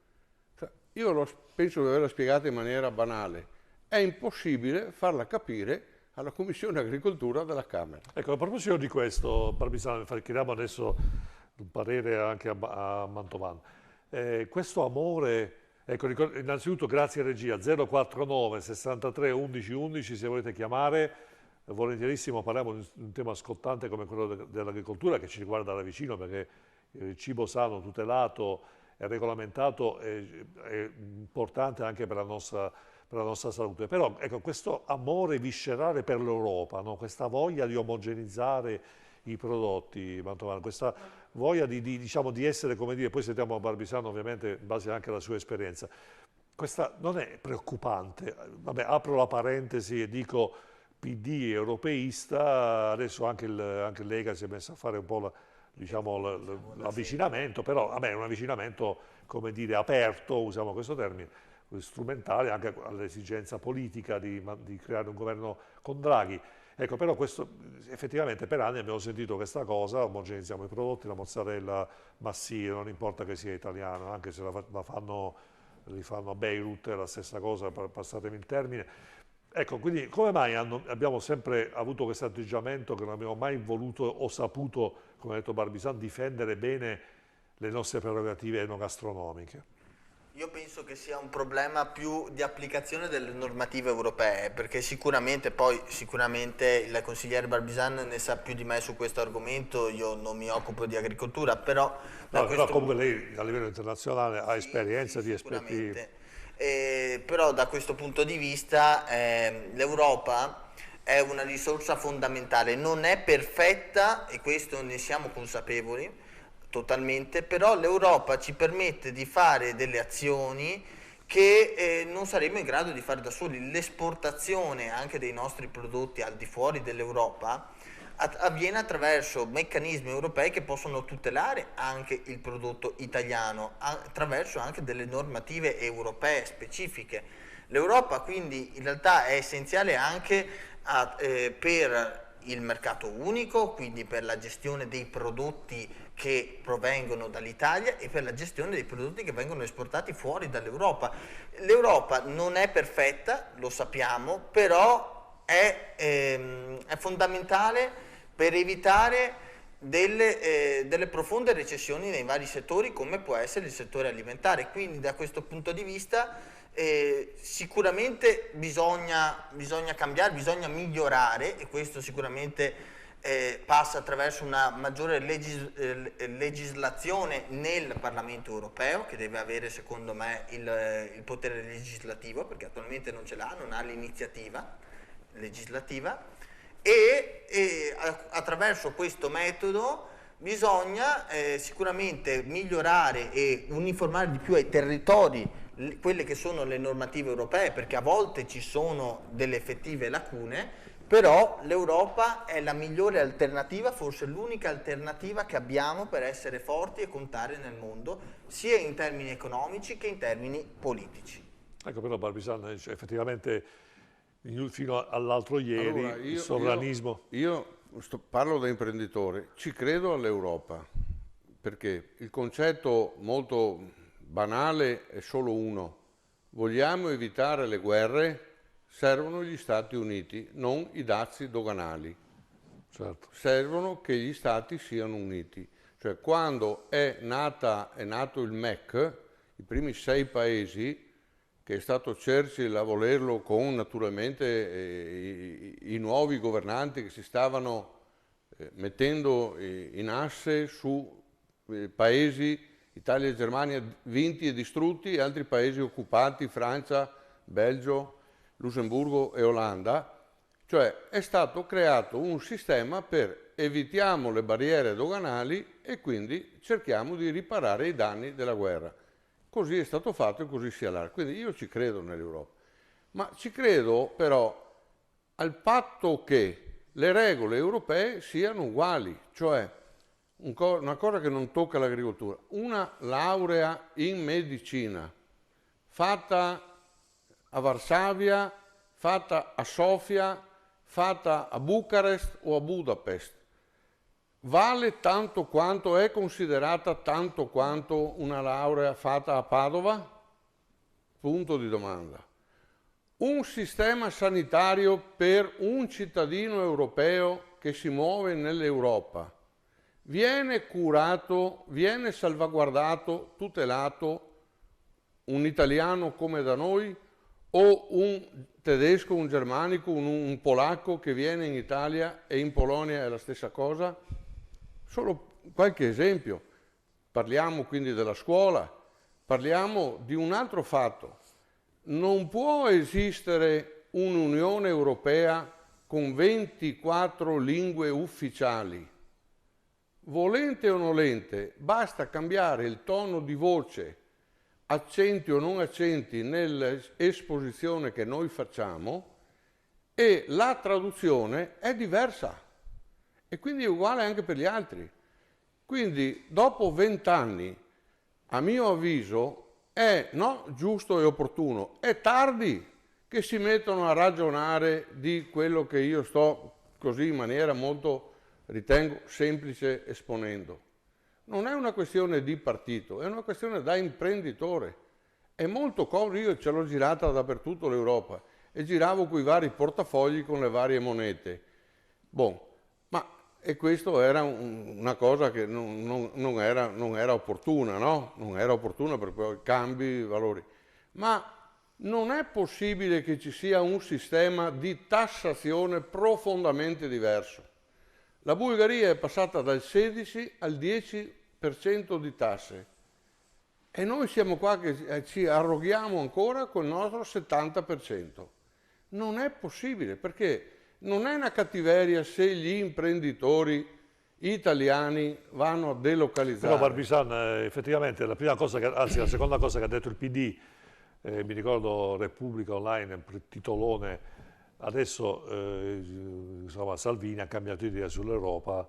Io penso di averla spiegata in maniera banale. È impossibile farla capire alla Commissione Agricoltura della Camera. Ecco, a proposito di questo, Parmisano, chiediamo adesso un parere anche a Mantovano. Questo amore, ecco, innanzitutto grazie a regia, 049 63 11 11 se volete chiamare, volentierissimo parliamo di un tema scottante come quello dell'agricoltura, che ci riguarda da vicino, perché il cibo sano, tutelato e regolamentato è importante anche per la nostra salute. Però ecco, questo amore viscerale per l'Europa, no? Questa voglia di omogenizzare i prodotti, Mantovano, questa voglia diciamo, di essere, come dire, poi sentiamo Barbisano ovviamente in base anche alla sua esperienza, questa non è preoccupante. Vabbè, apro la parentesi e dico PD europeista, adesso anche il Lega si è messo a fare un po' l'avvicinamento, però vabbè, è un avvicinamento, come dire, aperto, usiamo questo termine, strumentale anche all'esigenza politica di creare un governo con Draghi. Ecco, però questo, effettivamente per anni abbiamo sentito questa cosa, omogenizziamo i prodotti, la mozzarella massile, non importa che sia italiana, anche se li fanno a Beirut, è la stessa cosa, passatemi il termine. Ecco, quindi come mai abbiamo sempre avuto questo atteggiamento che non abbiamo mai voluto o saputo, come ha detto Barbisano, difendere bene le nostre prerogative enogastronomiche? Io penso che sia un problema più di applicazione delle normative europee, perché sicuramente il consigliere Barbisano ne sa più di me su questo argomento, io non mi occupo di agricoltura, però... però comunque lei a livello internazionale ha esperienza di esperti... Però da questo punto di vista l'Europa è una risorsa fondamentale, non è perfetta e questo ne siamo consapevoli, totalmente, però l'Europa ci permette di fare delle azioni che non saremmo in grado di fare da soli. L'esportazione anche dei nostri prodotti al di fuori dell'Europa avviene attraverso meccanismi europei che possono tutelare anche il prodotto italiano, attraverso anche delle normative europee specifiche. L'Europa quindi in realtà è essenziale anche per il mercato unico, quindi per la gestione dei prodotti che provengono dall'Italia e per la gestione dei prodotti che vengono esportati fuori dall'Europa. L'Europa non è perfetta, lo sappiamo, però è fondamentale per evitare delle profonde recessioni nei vari settori, come può essere il settore alimentare. Quindi da questo punto di vista sicuramente bisogna cambiare, bisogna migliorare, e questo sicuramente passa attraverso una maggiore legislazione nel Parlamento europeo, che deve avere secondo me il potere legislativo, perché attualmente non ce l'ha, non ha l'iniziativa legislativa, e attraverso questo metodo bisogna sicuramente migliorare e uniformare di più ai territori quelle che sono le normative europee, perché a volte ci sono delle effettive lacune, però l'Europa è la migliore alternativa, forse l'unica alternativa che abbiamo per essere forti e contare nel mondo, sia in termini economici che in termini politici. Ecco, però Barbisano, effettivamente fino all'altro ieri allora, il sovranismo... Parlo da imprenditore, ci credo all'Europa, perché il concetto molto banale è solo uno: vogliamo evitare le guerre, servono gli Stati Uniti, non i dazi doganali. Certo. Servono che gli Stati siano uniti. Cioè, quando è nato il MEC, i primi 6 paesi, che è stato Churchill a volerlo con naturalmente i nuovi governanti che si stavano mettendo in asse su paesi, Italia e Germania, vinti e distrutti, e altri paesi occupati, Francia, Belgio, Lussemburgo e Olanda. Cioè è stato creato un sistema per evitiamo le barriere doganali e quindi cerchiamo di riparare i danni della guerra. Così è stato fatto e così si allarga. Quindi io ci credo nell'Europa, ma ci credo però al patto che le regole europee siano uguali, cioè una cosa che non tocca l'agricoltura, una laurea in medicina fatta a Varsavia, fatta a Sofia, fatta a Bucarest o a Budapest, vale tanto quanto, è considerata tanto quanto una laurea fatta a Padova? Punto di domanda. Un sistema sanitario per un cittadino europeo che si muove nell'Europa viene curato, viene salvaguardato, tutelato un italiano come da noi, o un tedesco, un germanico, un polacco che viene in Italia e in Polonia è la stessa cosa? Solo qualche esempio. Parliamo quindi della scuola, parliamo di un altro fatto. Non può esistere un'Unione Europea con 24 lingue ufficiali. Volente o nolente, basta cambiare il tono di voce, accenti o non accenti nell'esposizione che noi facciamo e la traduzione è diversa e quindi è uguale anche per gli altri. Quindi dopo 20 anni, a mio avviso, è giusto e opportuno, è tardi che si mettono a ragionare di quello che io sto così in maniera molto, ritengo, semplice esponendo. Non è una questione di partito, è una questione da imprenditore. È molto comodo, io ce l'ho girata dappertutto l'Europa e giravo quei vari portafogli con le varie monete. E questo era una cosa che non era opportuna, no? Non era opportuna per quei cambi, valori. Ma non è possibile che ci sia un sistema di tassazione profondamente diverso. La Bulgaria è passata dal 16 al 10% di tasse e noi siamo qua che ci arroghiamo ancora col nostro 70%. Non è possibile, perché non è una cattiveria se gli imprenditori italiani vanno a delocalizzare. Però Barbisan, effettivamente la seconda cosa che ha detto il PD, mi ricordo Repubblica Online, un titolone, adesso insomma, Salvini ha cambiato idea sull'Europa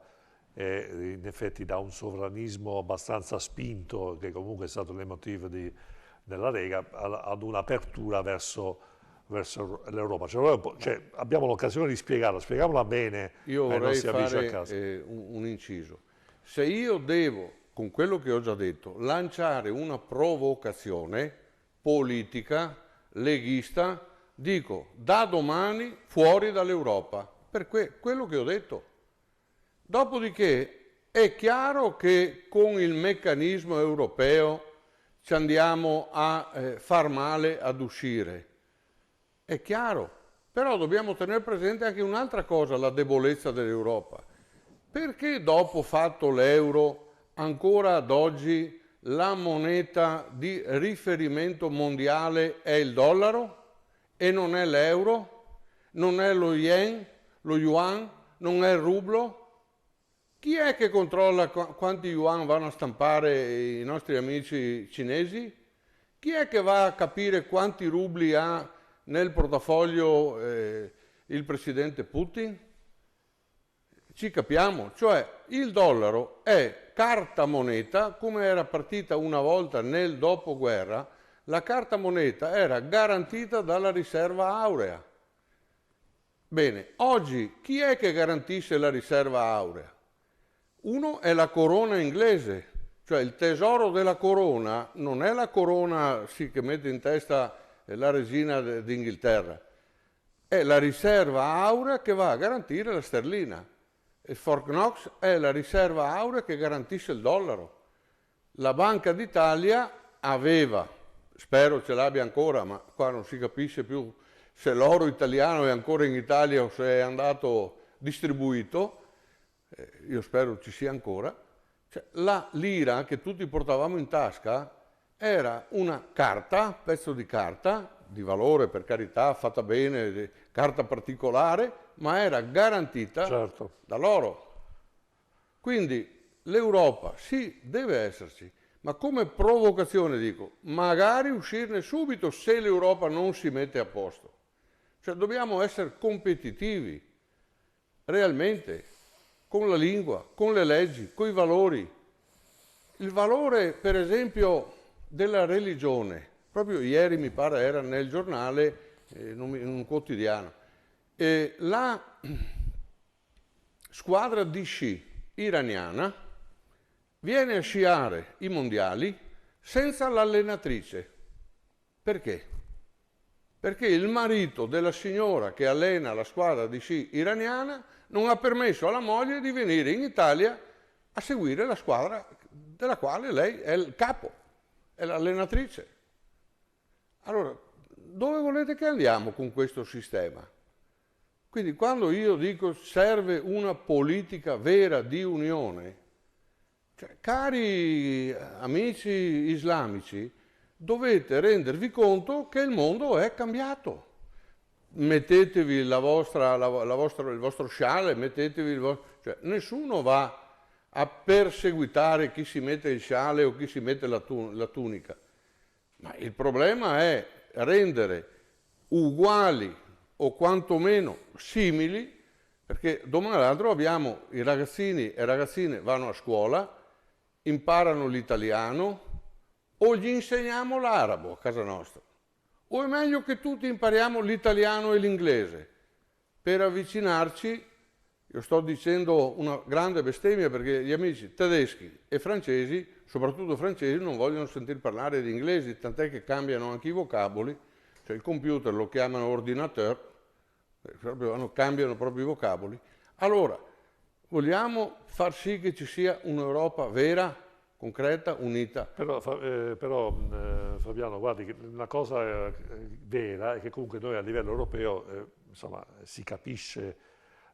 e in effetti da un sovranismo abbastanza spinto, che comunque è stato l'emotivo della Lega, ad un'apertura verso l'Europa. Cioè, abbiamo l'occasione di spieghiamola bene. Io vorrei fare un inciso. Se io devo, con quello che ho già detto, lanciare una provocazione politica, leghista, dico da domani fuori dall'Europa, per quello che ho detto. Dopodiché è chiaro che con il meccanismo europeo ci andiamo a far male ad uscire. È chiaro, però dobbiamo tenere presente anche un'altra cosa, la debolezza dell'Europa. Perché dopo fatto l'euro, ancora ad oggi la moneta di riferimento mondiale è il dollaro e non è l'euro, non è lo yen, lo yuan, non è il rublo? Chi è che controlla quanti yuan vanno a stampare i nostri amici cinesi? Chi è che va a capire quanti rubli ha nel portafoglio il presidente Putin? Ci capiamo? Cioè il dollaro è carta moneta, come era partita una volta nel dopoguerra, la carta moneta era garantita dalla riserva aurea. Bene, oggi chi è che garantisce la riserva aurea? Uno è la corona inglese, cioè il tesoro della corona non è la corona che mette in testa la regina d'Inghilterra, è la riserva aurea che va a garantire la sterlina. E Fort Knox è la riserva aurea che garantisce il dollaro. La Banca d'Italia aveva, spero ce l'abbia ancora, ma qua non si capisce più se l'oro italiano è ancora in Italia o se è andato distribuito, io spero ci sia ancora, cioè, la lira che tutti portavamo in tasca era una carta, pezzo di carta, di valore per carità, fatta bene, carta particolare, ma era garantita dall'oro. Quindi l'Europa sì, deve esserci, ma come provocazione dico, magari uscirne subito se l'Europa non si mette a posto. Cioè dobbiamo essere competitivi, realmente, con la lingua, con le leggi, con i valori. Il valore, per esempio, della religione, proprio ieri mi pare era nel giornale, in un quotidiano, la squadra di sci iraniana viene a sciare i mondiali senza l'allenatrice. Perché? Perché il marito della signora che allena la squadra di sci iraniana non ha permesso alla moglie di venire in Italia a seguire la squadra della quale lei è il capo, è l'allenatrice. Allora, dove volete che andiamo con questo sistema? Quindi quando io dico serve una politica vera di unione, cioè, cari amici islamici, dovete rendervi conto che il mondo è cambiato. Mettetevi il vostro scialle, cioè, nessuno va a perseguitare chi si mette il scialle o chi si mette la tunica. Ma il problema è rendere uguali o quantomeno simili, perché domani l'altro abbiamo i ragazzini e ragazzine vanno a scuola, imparano l'italiano o gli insegniamo l'arabo a casa nostra. O è meglio che tutti impariamo l'italiano e l'inglese per avvicinarci. Io sto dicendo una grande bestemmia perché gli amici tedeschi e francesi, soprattutto francesi, non vogliono sentir parlare di inglesi, tant'è che cambiano anche i vocaboli, cioè il computer lo chiamano ordinateur, cambiano proprio i vocaboli. Allora, vogliamo far sì che ci sia un'Europa vera, concreta, unita? Però Fabiano, guardi, che una cosa vera è che comunque noi a livello europeo, insomma, si capisce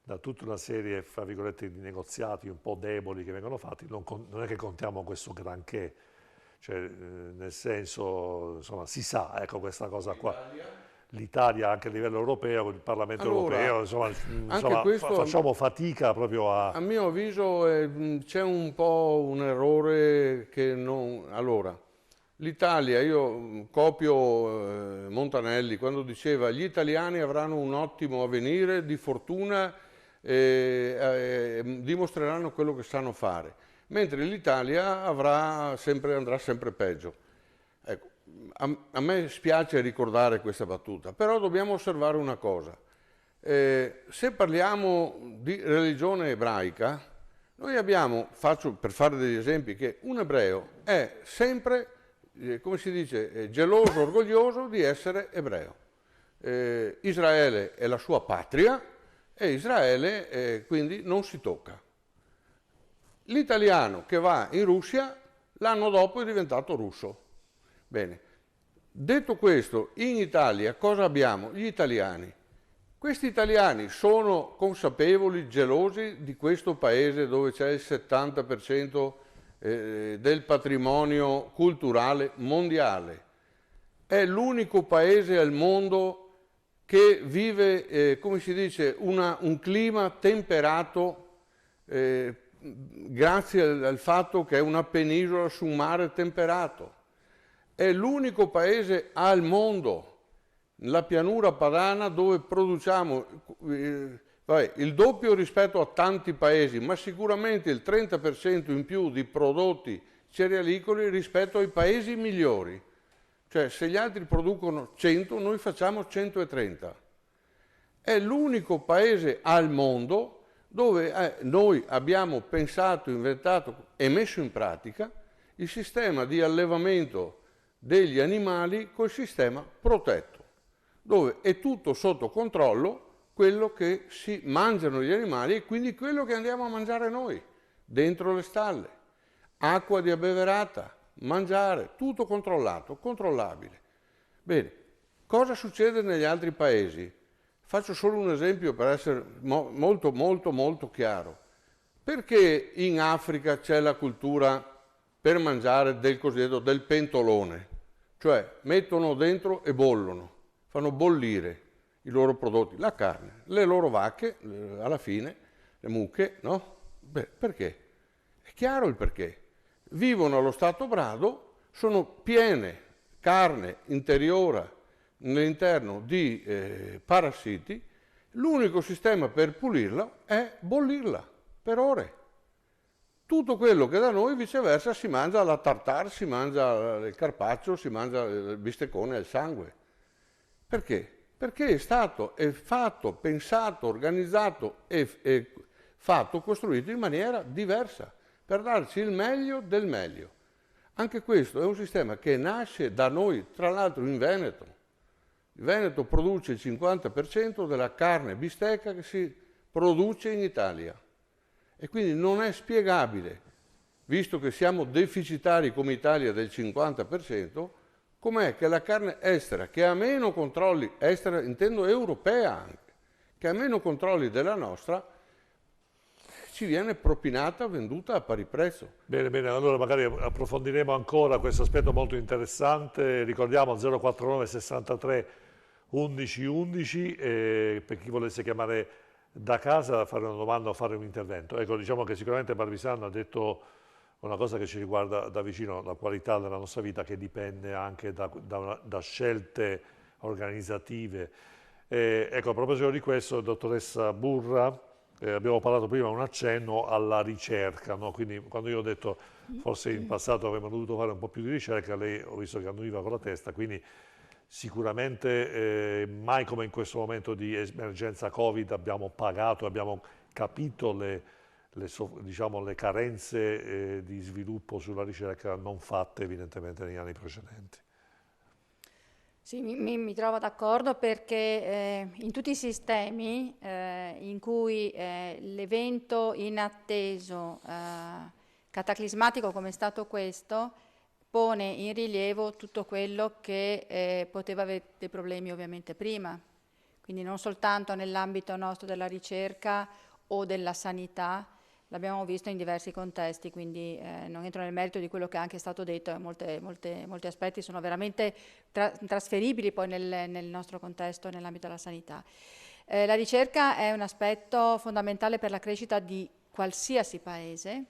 da tutta una serie, fra virgolette, di negoziati un po' deboli che vengono fatti, non è che contiamo questo granché, cioè, nel senso, insomma, si sa, ecco, questa cosa qua. L'Italia anche a livello europeo, il Parlamento europeo, insomma facciamo fatica proprio a... A mio avviso c'è un po' un errore che non... Allora, l'Italia, io copio Montanelli quando diceva gli italiani avranno un ottimo avvenire di fortuna e dimostreranno quello che sanno fare, mentre l'Italia andrà sempre peggio. Ecco, a me spiace ricordare questa battuta, però dobbiamo osservare una cosa. Se parliamo di religione ebraica, noi abbiamo, per fare degli esempi, che un ebreo è sempre, come si dice, geloso, orgoglioso di essere ebreo. Israele è la sua patria e Israele quindi non si tocca. L'italiano che va in Russia l'anno dopo è diventato russo. Bene, detto questo, in Italia cosa abbiamo? Gli italiani. Questi italiani sono consapevoli, gelosi di questo paese dove c'è il 70% del patrimonio culturale mondiale. È l'unico paese al mondo che vive, come si dice, un clima temperato grazie al fatto che è una penisola su un mare temperato. È l'unico paese al mondo, la pianura padana, dove produciamo il doppio rispetto a tanti paesi, ma sicuramente il 30% in più di prodotti cerealicoli rispetto ai paesi migliori. Cioè, se gli altri producono 100, noi facciamo 130. È l'unico paese al mondo dove noi abbiamo pensato, inventato e messo in pratica il sistema di allevamento degli animali col sistema protetto, dove è tutto sotto controllo quello che si mangiano gli animali e quindi quello che andiamo a mangiare noi, dentro le stalle. Acqua di abbeverata, mangiare, tutto controllato, controllabile. Bene, cosa succede negli altri paesi? Faccio solo un esempio per essere molto chiaro. Perché in Africa c'è la cultura per mangiare del cosiddetto del pentolone? Cioè mettono dentro e bollono, fanno bollire i loro prodotti, la carne, le loro vacche, alla fine, le mucche, no? Beh, perché? È chiaro il perché. Vivono allo stato brado, sono piene carne interiore all'interno di parassiti, l'unico sistema per pulirla è bollirla per ore. Tutto quello che da noi viceversa si mangia alla tartare, si mangia il carpaccio, si mangia il bisteccone al sangue. Perché? Perché è stato fatto, pensato, organizzato e costruito in maniera diversa, per darci il meglio del meglio. Anche questo è un sistema che nasce da noi, tra l'altro in Veneto. Il Veneto produce il 50% della carne bistecca che si produce in Italia. E quindi non è spiegabile, visto che siamo deficitari come Italia del 50%, Com'è che la carne estera, che ha meno controlli, estera intendo europea anche, che ha meno controlli della nostra, ci viene propinata, venduta a pari prezzo. Bene, bene, allora magari approfondiremo ancora questo aspetto molto interessante. Ricordiamo 049 63 11 11 per chi volesse chiamare da casa, fare una domanda o fare un intervento. Ecco, diciamo che sicuramente Barbisano ha detto una cosa che ci riguarda da vicino, la qualità della nostra vita, che dipende anche da scelte organizzative. Ecco, a proposito di questo, dottoressa Burra, abbiamo parlato prima un accenno alla ricerca, no? Quindi quando io ho detto forse in passato avremmo dovuto fare un po' più di ricerca, lei ho visto che annuiva con la testa, quindi sicuramente mai come in questo momento di emergenza Covid abbiamo pagato, abbiamo capito diciamo, le carenze di sviluppo sulla ricerca non fatte evidentemente negli anni precedenti. Sì, mi trovo d'accordo perché in tutti i sistemi in cui l'evento inatteso, cataclismatico come è stato questo, pone in rilievo tutto quello che poteva avere dei problemi ovviamente prima, quindi non soltanto nell'ambito nostro della ricerca o della sanità, l'abbiamo visto in diversi contesti, quindi non entro nel merito di quello che è anche stato detto, molti aspetti sono veramente trasferibili poi nel nostro contesto, nell'ambito della sanità. La ricerca è un aspetto fondamentale per la crescita di qualsiasi paese.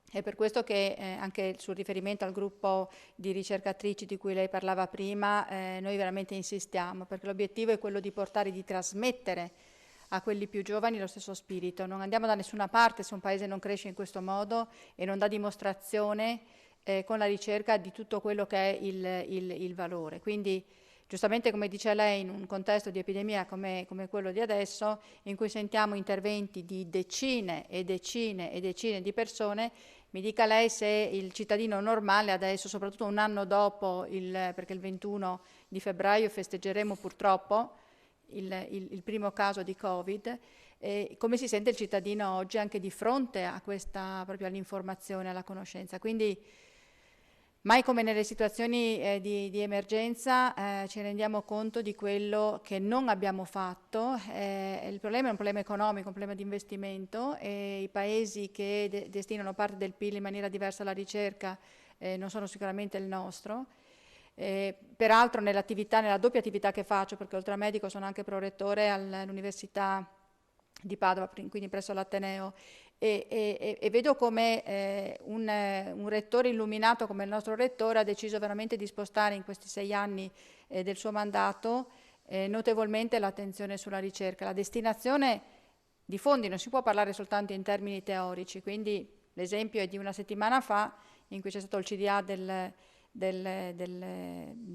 È per questo che anche sul riferimento al gruppo di ricercatrici di cui lei parlava prima, noi veramente insistiamo, perché l'obiettivo è quello di portare, di trasmettere a quelli più giovani lo stesso spirito. Non andiamo da nessuna parte se un paese non cresce in questo modo e non dà dimostrazione con la ricerca di tutto quello che è il valore. Quindi, giustamente come dice lei, in un contesto di epidemia come quello di adesso, in cui sentiamo interventi di decine e decine e decine di persone, mi dica lei se il cittadino normale adesso, soprattutto un anno dopo, perché il 21 di febbraio festeggeremo purtroppo il primo caso di Covid, come si sente il cittadino oggi anche di fronte a questa, proprio all'informazione, alla conoscenza. Quindi mai come nelle situazioni di emergenza ci rendiamo conto di quello che non abbiamo fatto. Il problema è un problema economico, un problema di investimento, e i paesi che destinano parte del PIL in maniera diversa alla ricerca non sono sicuramente il nostro. Peraltro nella doppia attività che faccio, perché oltre a medico sono anche prorettore all'Università di Padova, quindi presso l'Ateneo, e vedo come un rettore illuminato come il nostro rettore ha deciso veramente di spostare in questi 6 anni del suo mandato notevolmente l'attenzione sulla ricerca. La destinazione di fondi non si può parlare soltanto in termini teorici, quindi l'esempio è di una settimana fa in cui c'è stato il CDA del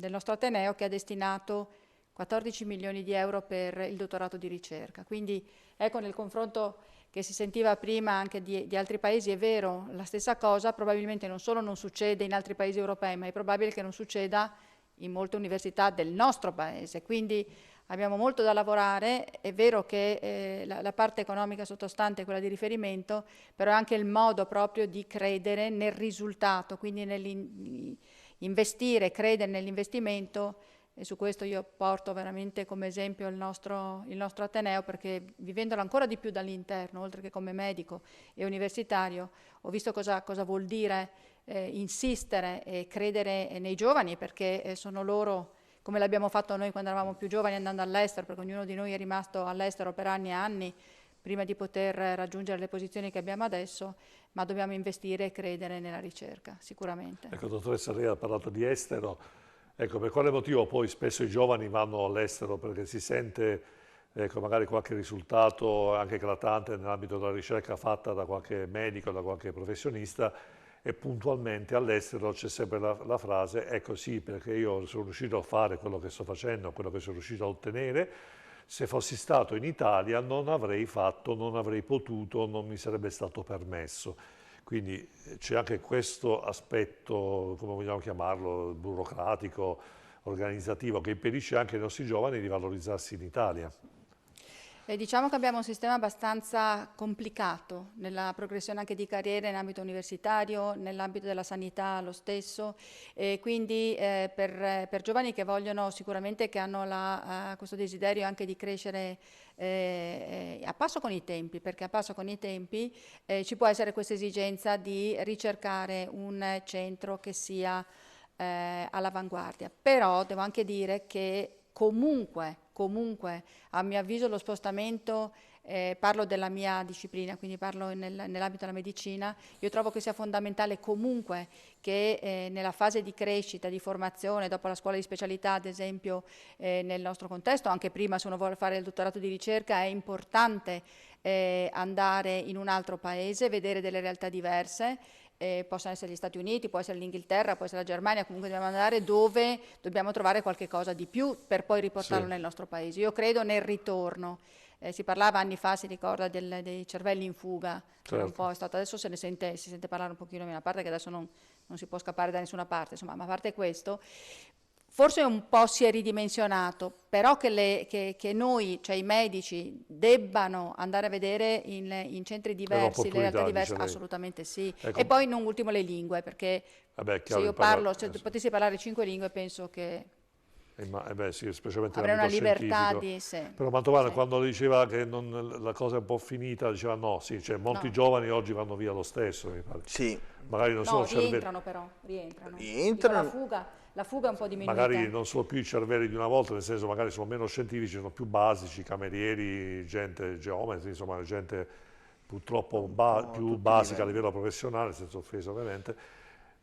nostro Ateneo, che ha destinato 14 milioni di euro per il dottorato di ricerca. Quindi ecco, nel confronto che si sentiva prima anche di altri paesi, è vero, la stessa cosa probabilmente non solo non succede in altri paesi europei, ma è probabile che non succeda in molte università del nostro paese. Quindi abbiamo molto da lavorare. È vero che la parte economica sottostante è quella di riferimento, però è anche il modo proprio di credere nel risultato, quindi investire, credere nell'investimento, e su questo io porto veramente come esempio il nostro Ateneo, perché vivendolo ancora di più dall'interno, oltre che come medico e universitario, ho visto cosa vuol dire insistere e credere nei giovani, perché sono loro, come l'abbiamo fatto noi quando eravamo più giovani andando all'estero, perché ognuno di noi è rimasto all'estero per anni e anni prima di poter raggiungere le posizioni che abbiamo adesso, ma dobbiamo investire e credere nella ricerca, sicuramente. Ecco, dottoressa, lei ha parlato di estero. Ecco, per quale motivo poi spesso i giovani vanno all'estero? Perché si sente, ecco, magari qualche risultato anche eclatante nell'ambito della ricerca fatta da qualche medico, da qualche professionista, e puntualmente all'estero c'è sempre la frase: ecco sì, perché io sono riuscito a fare quello che sto facendo, quello che sono riuscito a ottenere. Se fossi stato in Italia non avrei fatto, non avrei potuto, non mi sarebbe stato permesso. Quindi c'è anche questo aspetto, come vogliamo chiamarlo, burocratico, organizzativo, che impedisce anche ai nostri giovani di valorizzarsi in Italia. Diciamo che abbiamo un sistema abbastanza complicato nella progressione anche di carriere in ambito universitario, nell'ambito della sanità lo stesso, quindi per giovani che vogliono sicuramente, che hanno questo desiderio anche di crescere a passo con i tempi, perché a passo con i tempi ci può essere questa esigenza di ricercare un centro che sia all'avanguardia. Però devo anche dire che comunque, a mio avviso lo spostamento, parlo della mia disciplina, quindi parlo nell'ambito della medicina, io trovo che sia fondamentale comunque che nella fase di crescita, di formazione, dopo la scuola di specialità, ad esempio nel nostro contesto, anche prima se uno vuole fare il dottorato di ricerca, è importante andare in un altro paese, vedere delle realtà diverse. Possono essere gli Stati Uniti, può essere l'Inghilterra, può essere la Germania, comunque dobbiamo andare dove dobbiamo trovare qualche cosa di più per poi riportarlo nel nostro paese. Io credo nel ritorno. Si parlava anni fa, si ricorda, dei cervelli in fuga, certo. Un po' è stato, adesso si sente parlare un pochino meno, a parte che adesso non si può scappare da nessuna parte, insomma, ma a parte questo, forse un po' si è ridimensionato, però che noi, cioè i medici, debbano andare a vedere in centri diversi, le realtà diverse, assolutamente sì. Ecco. E poi non ultimo le lingue, perché se io parlo, se potessi parlare 5 lingue, penso che sì, specialmente avrei una libertà di... Però Mantovano quando diceva che la cosa è un po' finita, diceva no, sì, cioè molti giovani oggi vanno via lo stesso, mi pare. Sì. Magari non sono rientrano però, rientrano. La fuga è un po' diminuita. Magari non sono più i cervelli di una volta, nel senso magari sono meno scientifici, sono più basici, camerieri, gente, geometri, insomma gente purtroppo più basica a livello professionale, senza offesa ovviamente,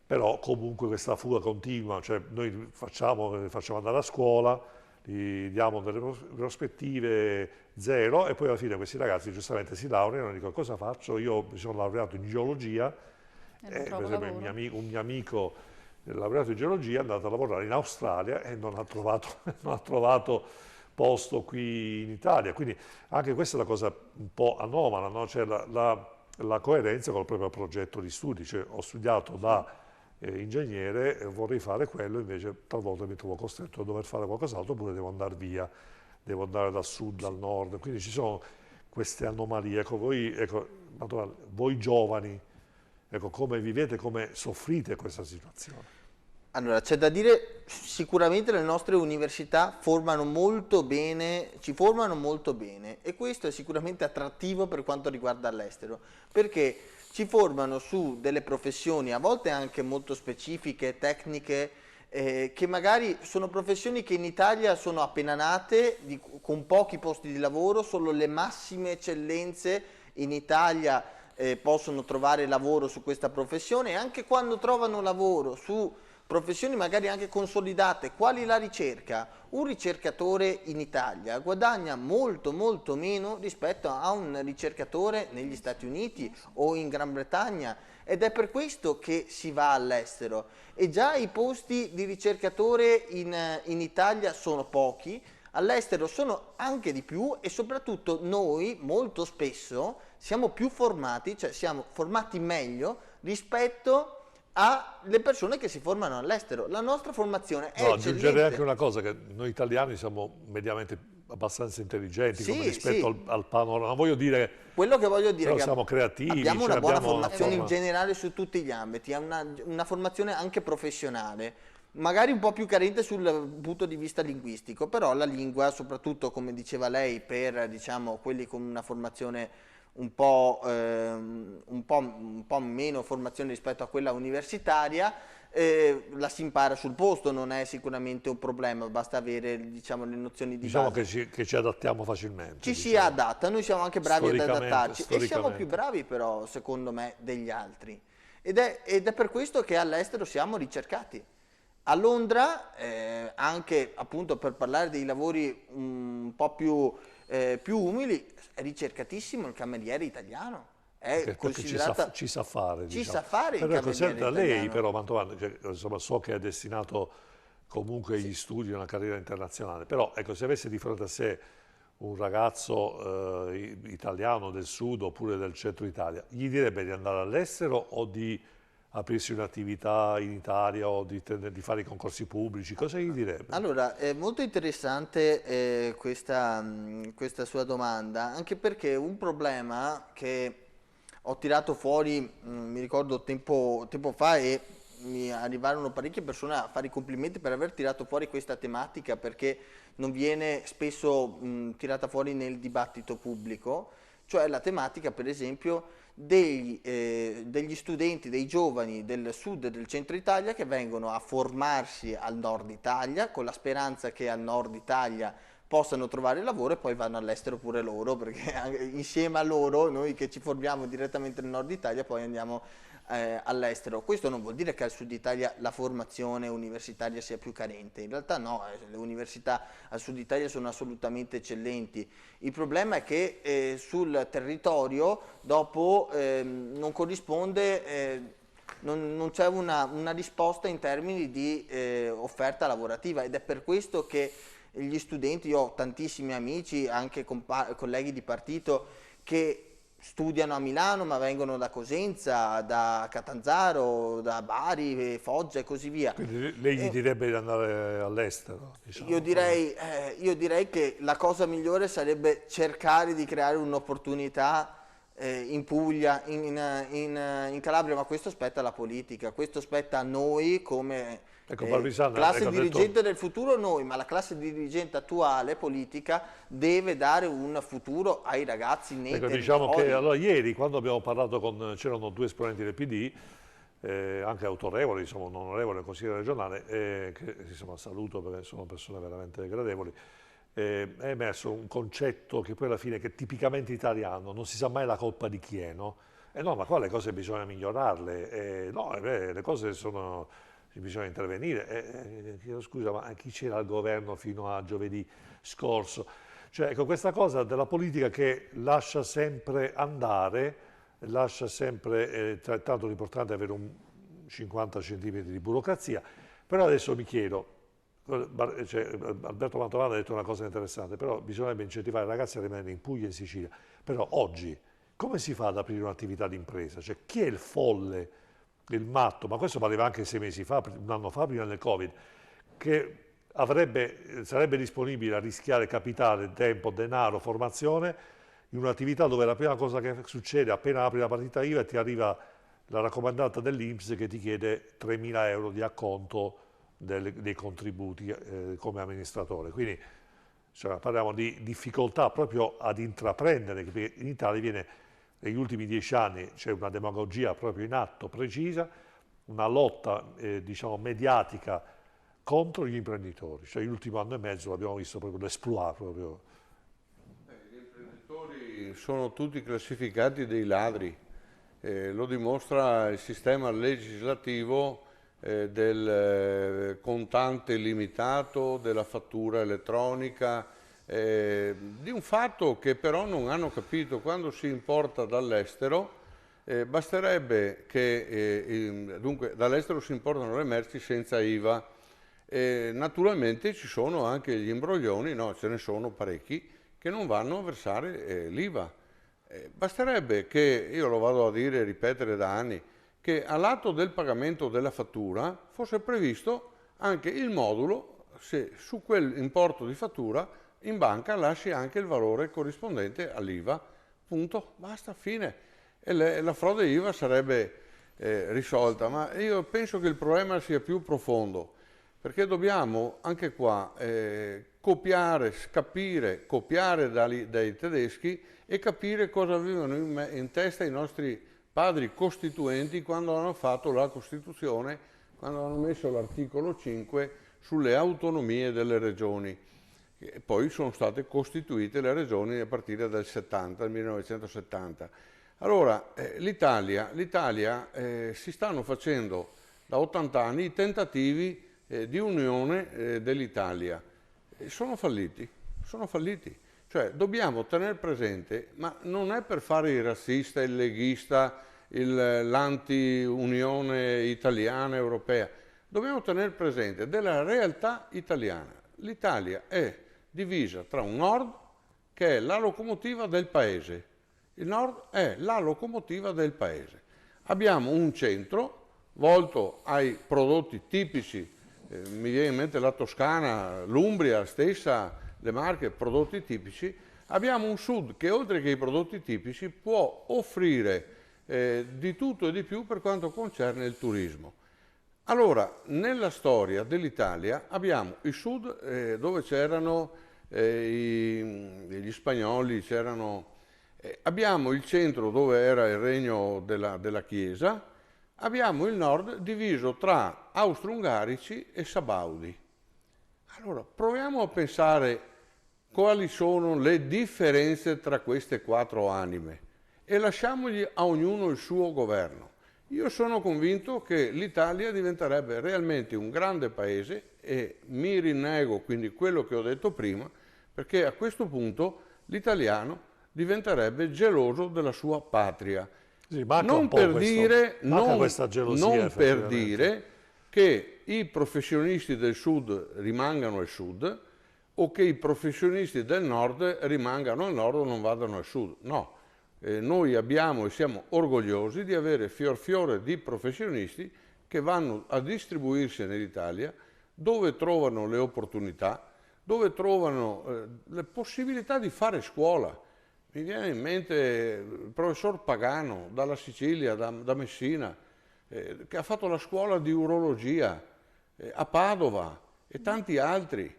però comunque questa fuga continua, cioè noi facciamo andare a scuola, gli diamo delle prospettive zero e poi alla fine questi ragazzi giustamente si laureano e dicono cosa faccio? Io mi sono laureato in geologia, per esempio un mio amico laureato in geologia è andato a lavorare in Australia e non ha trovato posto qui in Italia, quindi anche questa è la cosa un po' anomala, no? Cioè la coerenza con il proprio progetto di studi, cioè ho studiato da ingegnere, vorrei fare quello, invece talvolta mi trovo costretto a dover fare qualcos'altro oppure devo andare via, devo andare dal sud al nord, quindi ci sono queste anomalie. Ecco, voi giovani, ecco, come vivete, come soffrite questa situazione? Allora, c'è da dire, sicuramente le nostre università ci formano molto bene e questo è sicuramente attrattivo per quanto riguarda l'estero, perché ci formano su delle professioni a volte anche molto specifiche, tecniche, che magari sono professioni che in Italia sono appena nate, con pochi posti di lavoro, solo le massime eccellenze in Italia possono trovare lavoro su questa professione e anche quando trovano lavoro su professioni magari anche consolidate, quali la ricerca, un ricercatore in Italia guadagna molto meno rispetto a un ricercatore negli Stati Uniti o in Gran Bretagna ed è per questo che si va all'estero e già i posti di ricercatore in Italia sono pochi, all'estero sono anche di più e soprattutto noi molto spesso siamo più formati, cioè siamo formati meglio rispetto alle persone che si formano all'estero. La nostra formazione è eccellente. Aggiungerei anche una cosa, che noi italiani siamo mediamente abbastanza intelligenti rispetto al panorama. Voglio dire, quello che voglio dire è che siamo creativi. Abbiamo una buona formazione in generale su tutti gli ambiti, è una formazione anche professionale, magari un po' più carente sul punto di vista linguistico, però la lingua, soprattutto come diceva lei, per diciamo quelli con una formazione un po' meno formazione rispetto a quella universitaria, la si impara sul posto, non è sicuramente un problema, basta avere diciamo, le nozioni di base. Che ci adattiamo facilmente. Ci si adatta, noi siamo anche bravi ad adattarci e siamo più bravi però secondo me degli altri ed è per questo che all'estero siamo ricercati. A Londra, anche appunto per parlare dei lavori un po' più umili, è ricercatissimo il cameriere italiano. È considerata... ci sa fare. Ci sa fare il cameriere italiano. Lei però, Mantovano, insomma, so che è destinato comunque agli studi, a una carriera internazionale, però ecco, se avesse di fronte a sé un ragazzo italiano del sud oppure del centro Italia, gli direbbe di andare all'estero o di aprirsi un'attività in Italia o di fare i concorsi pubblici, cosa gli direbbe? Allora, è molto interessante questa sua domanda, anche perché un problema che ho tirato fuori, mi ricordo tempo fa, e mi arrivarono parecchie persone a fare i complimenti per aver tirato fuori questa tematica, perché non viene spesso tirata fuori nel dibattito pubblico, cioè la tematica per esempio degli studenti, dei giovani del sud e del centro Italia che vengono a formarsi al nord Italia con la speranza che al nord Italia possano trovare lavoro e poi vanno all'estero pure loro, perché insieme a loro, noi che ci formiamo direttamente nel nord Italia, poi andiamo all'estero. Questo non vuol dire che al sud Italia la formazione universitaria sia più carente, in realtà no, le università al sud Italia sono assolutamente eccellenti. Il problema è che sul territorio dopo non corrisponde, non c'è una risposta in termini di offerta lavorativa, ed è per questo che gli studenti, io ho tantissimi amici, anche colleghi di partito, che studiano a Milano ma vengono da Cosenza, da Catanzaro, da Bari, Foggia e così via. Quindi lei gli direbbe di andare all'estero? Diciamo. Io direi che la cosa migliore sarebbe cercare di creare un'opportunità in Puglia, in Calabria, ma questo spetta alla politica, questo spetta a noi come classe dirigente del futuro, noi, ma la classe dirigente attuale politica deve dare un futuro ai ragazzi nei territori. Diciamo che allora, ieri quando abbiamo parlato c'erano due esponenti del PD, anche autorevoli, insomma un onorevole consigliere regionale, che insomma saluto perché sono persone veramente gradevoli, è emerso un concetto che poi alla fine è tipicamente italiano, non si sa mai la colpa di chi è, no? No, ma qua le cose bisogna migliorarle, no, le cose bisogna intervenire. Chiedo scusa, ma chi c'era al governo fino a giovedì scorso? Cioè, ecco, questa cosa della politica che lascia sempre andare, lascia sempre, tanto l'importante è avere un 50 centimetri di burocrazia, però adesso mi chiedo, Alberto Mantovano ha detto una cosa interessante, però bisognerebbe incentivare i ragazzi a rimanere in Puglia e in Sicilia. Però oggi come si fa ad aprire un'attività di impresa? Cioè chi è il folle, il matto, ma questo valeva anche 6 mesi fa, un anno fa, prima del Covid, che sarebbe disponibile a rischiare capitale, tempo, denaro, formazione in un'attività dove la prima cosa che succede appena apri la partita IVA ti arriva la raccomandata dell'INPS che ti chiede 3.000 euro di acconto dei contributi come amministratore. Quindi parliamo di difficoltà proprio ad intraprendere, perché in Italia negli ultimi 10 anni c'è una demagogia proprio in atto, precisa, una lotta diciamo mediatica contro gli imprenditori. Cioè l'ultimo anno e mezzo l'abbiamo visto proprio l'esploit proprio. Gli imprenditori sono tutti classificati dei ladri, lo dimostra il sistema legislativo del contante limitato, della fattura elettronica, di un fatto che però non hanno capito. Quando si importa dall'estero, basterebbe che, dunque dall'estero si importano le merci senza IVA, naturalmente ci sono anche gli imbroglioni, no, ce ne sono parecchi, che non vanno a versare l'IVA. Basterebbe che, io lo vado a dire e ripetere da anni, che all'atto del pagamento della fattura fosse previsto anche il modulo, se su quell'importo di fattura in banca lasci anche il valore corrispondente all'IVA, punto, basta, fine. E la frode IVA sarebbe risolta, ma io penso che il problema sia più profondo, perché dobbiamo anche qua copiare dai tedeschi e capire cosa avevano in testa i nostri padri costituenti quando hanno fatto la Costituzione, quando hanno messo l'articolo 5 sulle autonomie delle regioni. E poi sono state costituite le regioni a partire dal 1970. Allora, l'Italia si stanno facendo da 80 anni i tentativi di unione dell'Italia. Sono falliti. Cioè, dobbiamo tenere presente, ma non è per fare il razzista, il leghista, l'anti-unione italiana, europea. Dobbiamo tenere presente della realtà italiana. L'Italia è divisa tra un nord che è la locomotiva del paese. Il nord è la locomotiva del paese. Abbiamo un centro volto ai prodotti tipici, mi viene in mente la Toscana, l'Umbria stessa, le Marche, prodotti tipici, abbiamo un sud che oltre che i prodotti tipici può offrire di tutto e di più per quanto concerne il turismo. Allora, nella storia dell'Italia abbiamo il sud dove c'erano gli spagnoli, abbiamo il centro dove era il regno della Chiesa, abbiamo il nord diviso tra austro-ungarici e sabaudi. Allora, proviamo a pensare quali sono le differenze tra queste quattro anime e lasciamogli a ognuno il suo governo. Io sono convinto che l'Italia diventerebbe realmente un grande paese e mi rinnego quindi quello che ho detto prima, perché a questo punto l'italiano diventerebbe geloso della sua patria. Sì, non per dire che i professionisti del sud rimangano al sud o che i professionisti del nord rimangano al nord o non vadano al sud. No, noi abbiamo e siamo orgogliosi di avere fior di professionisti che vanno a distribuirsi nell'Italia, dove trovano le opportunità, dove trovano le possibilità di fare scuola. Mi viene in mente il professor Pagano dalla Sicilia, da Messina, che ha fatto la scuola di urologia a Padova e tanti altri.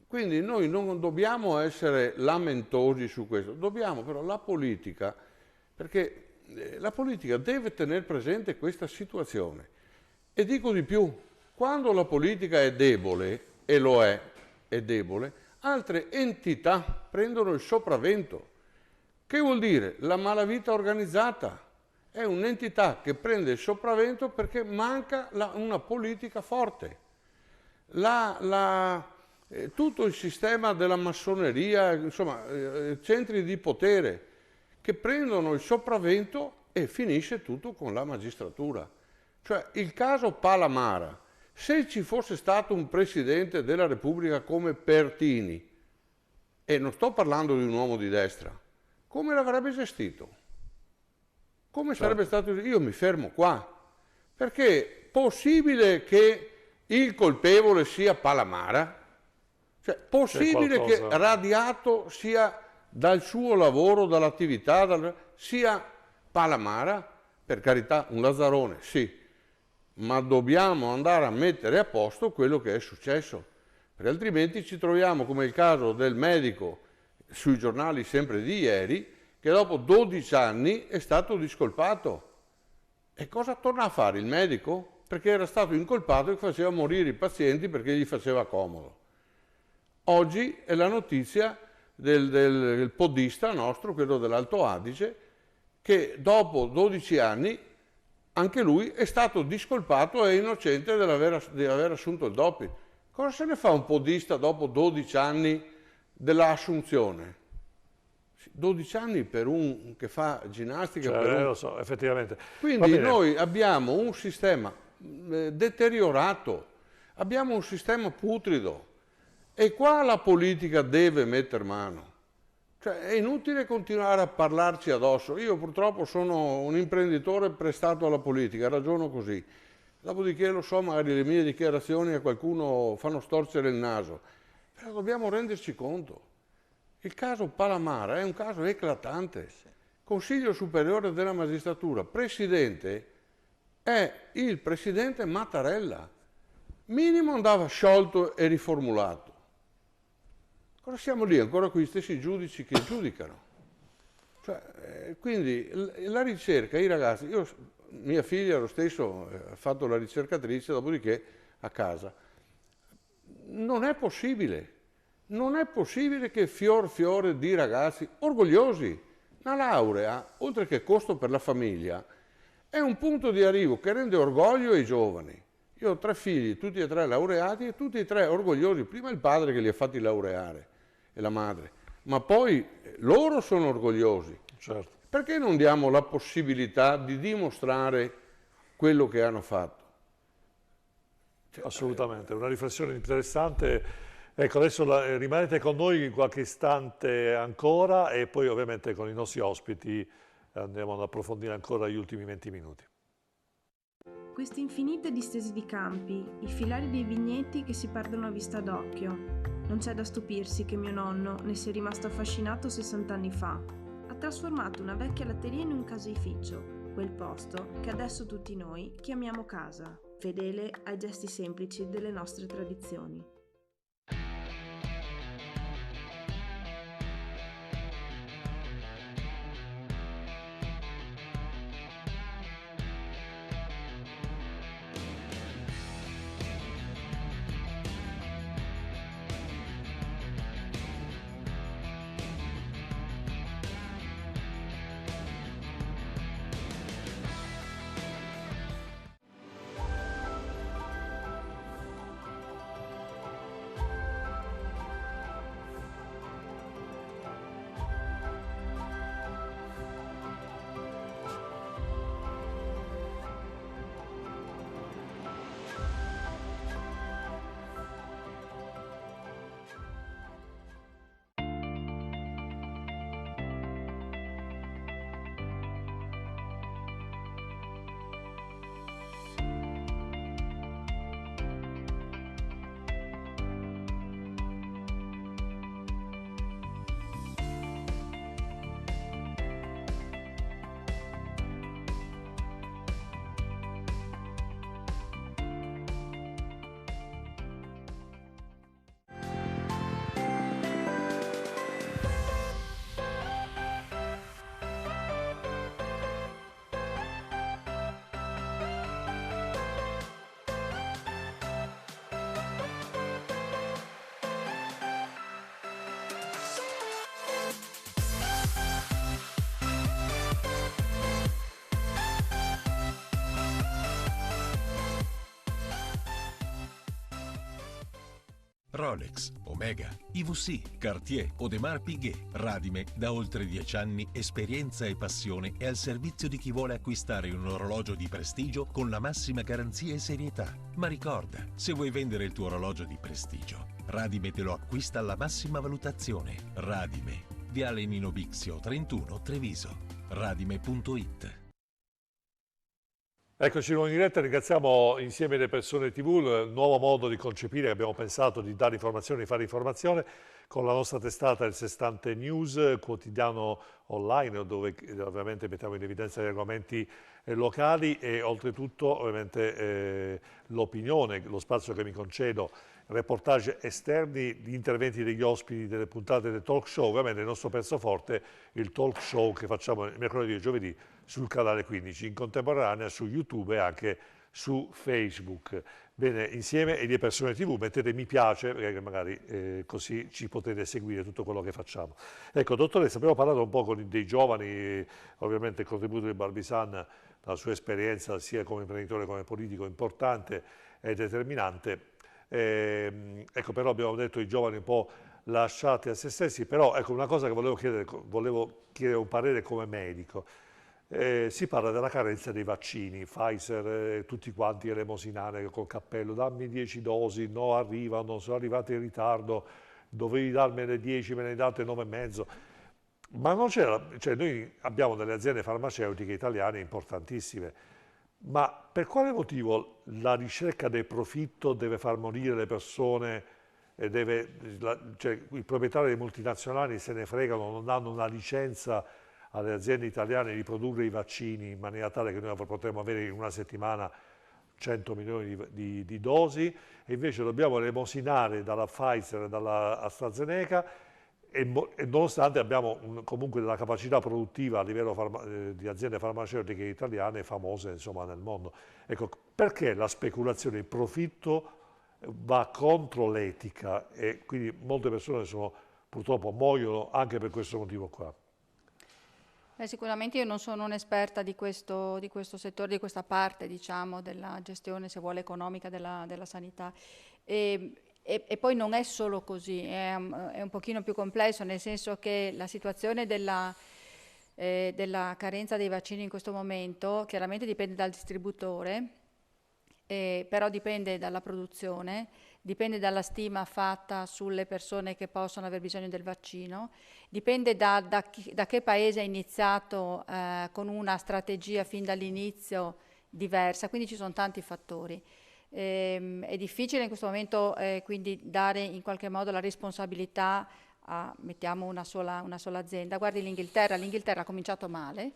Quindi noi non dobbiamo essere lamentosi su questo, dobbiamo però la politica, perché la politica deve tenere presente questa situazione. E dico di più, quando la politica è debole, e lo è debole, altre entità prendono il sopravvento. Che vuol dire? La malavita organizzata è un'entità che prende il sopravvento perché manca una politica forte. Tutto il sistema della massoneria, insomma, centri di potere che prendono il sopravvento e finisce tutto con la magistratura. Cioè, il caso Palamara, se ci fosse stato un presidente della Repubblica come Pertini, e non sto parlando di un uomo di destra, come l'avrebbe gestito? Come sarebbe stato? Io mi fermo qua, perché è possibile che il colpevole sia Palamara? Cioè, possibile che radiato sia dal suo lavoro, dall'attività, sia Palamara? Per carità, un lazzarone, sì, ma dobbiamo andare a mettere a posto quello che è successo, perché altrimenti ci troviamo come il caso del medico sui giornali sempre di ieri, che dopo 12 anni è stato discolpato. E cosa torna a fare il medico? Perché era stato incolpato e faceva morire i pazienti perché gli faceva comodo. Oggi è la notizia del podista nostro, quello dell'Alto Adige, che dopo 12 anni anche lui è stato discolpato e innocente di aver assunto il doping. Cosa se ne fa un podista dopo 12 anni dell'assunzione? 12 anni per un che fa ginnastica. Lo so, effettivamente. Quindi noi abbiamo un sistema deteriorato, abbiamo un sistema putrido e qua la politica deve metter mano. Cioè, è inutile continuare a parlarci addosso. Io purtroppo sono un imprenditore prestato alla politica, ragiono così. Dopodiché lo so, magari le mie dichiarazioni a qualcuno fanno storcere il naso, però dobbiamo renderci conto. Il caso Palamara è un caso eclatante. Consiglio Superiore della Magistratura, presidente è il presidente Mattarella. Minimo andava sciolto e riformulato. Cosa siamo lì? Ancora con gli stessi giudici che giudicano. Quindi la ricerca, i ragazzi, mia figlia lo stesso ha fatto la ricercatrice, dopodiché a casa. Non è possibile che fiore di ragazzi orgogliosi, una laurea, oltre che costo per la famiglia, è un punto di arrivo che rende orgoglio ai giovani. Io ho 3 figli, tutti e 3 laureati, e tutti e 3 orgogliosi, prima il padre che li ha fatti laureare e la madre, ma poi loro sono orgogliosi. Certo. Perché non diamo la possibilità di dimostrare quello che hanno fatto? Assolutamente, una riflessione interessante. Ecco, adesso rimanete con noi qualche istante ancora e poi ovviamente con i nostri ospiti andiamo ad approfondire ancora gli ultimi 20 minuti. Queste infinite distese di campi, i filari dei vigneti che si perdono a vista d'occhio. Non c'è da stupirsi che mio nonno ne sia rimasto affascinato 60 anni fa. Ha trasformato una vecchia latteria in un caseificio, quel posto che adesso tutti noi chiamiamo casa, fedele ai gesti semplici delle nostre tradizioni. Rolex, Omega, IWC, Cartier, Audemars Piguet, Radime, da oltre 10 anni, esperienza e passione è al servizio di chi vuole acquistare un orologio di prestigio con la massima garanzia e serietà. Ma ricorda, se vuoi vendere il tuo orologio di prestigio, Radime te lo acquista alla massima valutazione. Radime, Viale Nino Bixio 31, Treviso. Radime.it. Eccoci nuovi in diretta, ringraziamo insieme le persone TV, il nuovo modo di concepire che abbiamo pensato di dare informazione, di fare informazione con la nostra testata Il Sestante News, quotidiano online dove ovviamente mettiamo in evidenza gli argomenti locali e oltretutto ovviamente l'opinione, lo spazio che mi concedo, reportage esterni, gli interventi degli ospiti delle puntate del talk show, ovviamente il nostro pezzo forte, il talk show che facciamo il mercoledì e giovedì sul canale 15, in contemporanea su YouTube e anche su Facebook. Bene, insieme e le persone TV mettete mi piace perché magari così ci potete seguire tutto quello che facciamo. Ecco, dottoressa, abbiamo parlato un po' con dei giovani, ovviamente il contributo di Barbisan, la sua esperienza sia come imprenditore come politico importante e determinante. Ecco, però abbiamo detto i giovani un po' lasciati a se stessi, però ecco una cosa che volevo chiedere un parere come medico. Si parla della carenza dei vaccini, Pfizer, tutti quanti elemosinare col cappello, dammi 10 dosi, no arrivano, sono arrivati in ritardo, dovevi darmene 10, me ne date 9,5. Ma non c'era, cioè noi abbiamo delle aziende farmaceutiche italiane importantissime, ma per quale motivo la ricerca del profitto deve far morire le persone, cioè i proprietari delle multinazionali se ne fregano, non danno una licenza alle aziende italiane di produrre i vaccini in maniera tale che noi potremmo avere in una settimana 100 milioni di dosi e invece dobbiamo elemosinare dalla Pfizer e dalla AstraZeneca e nonostante abbiamo comunque della capacità produttiva a livello di aziende farmaceutiche italiane famose insomma nel mondo. Ecco, perché la speculazione, il profitto va contro l'etica e quindi molte persone purtroppo muoiono anche per questo motivo qua? Sicuramente io non sono un'esperta di questo settore, di questa parte, diciamo, della gestione, se vuole, economica della sanità. E poi non è solo così, è un pochino più complesso, nel senso che la situazione della carenza dei vaccini in questo momento chiaramente dipende dal distributore, però dipende dalla produzione, dipende dalla stima fatta sulle persone che possono aver bisogno del vaccino, dipende da che paese ha iniziato con una strategia fin dall'inizio diversa, quindi ci sono tanti fattori. È difficile in questo momento quindi dare in qualche modo la responsabilità a, mettiamo una sola azienda. Guardi l'Inghilterra ha cominciato male,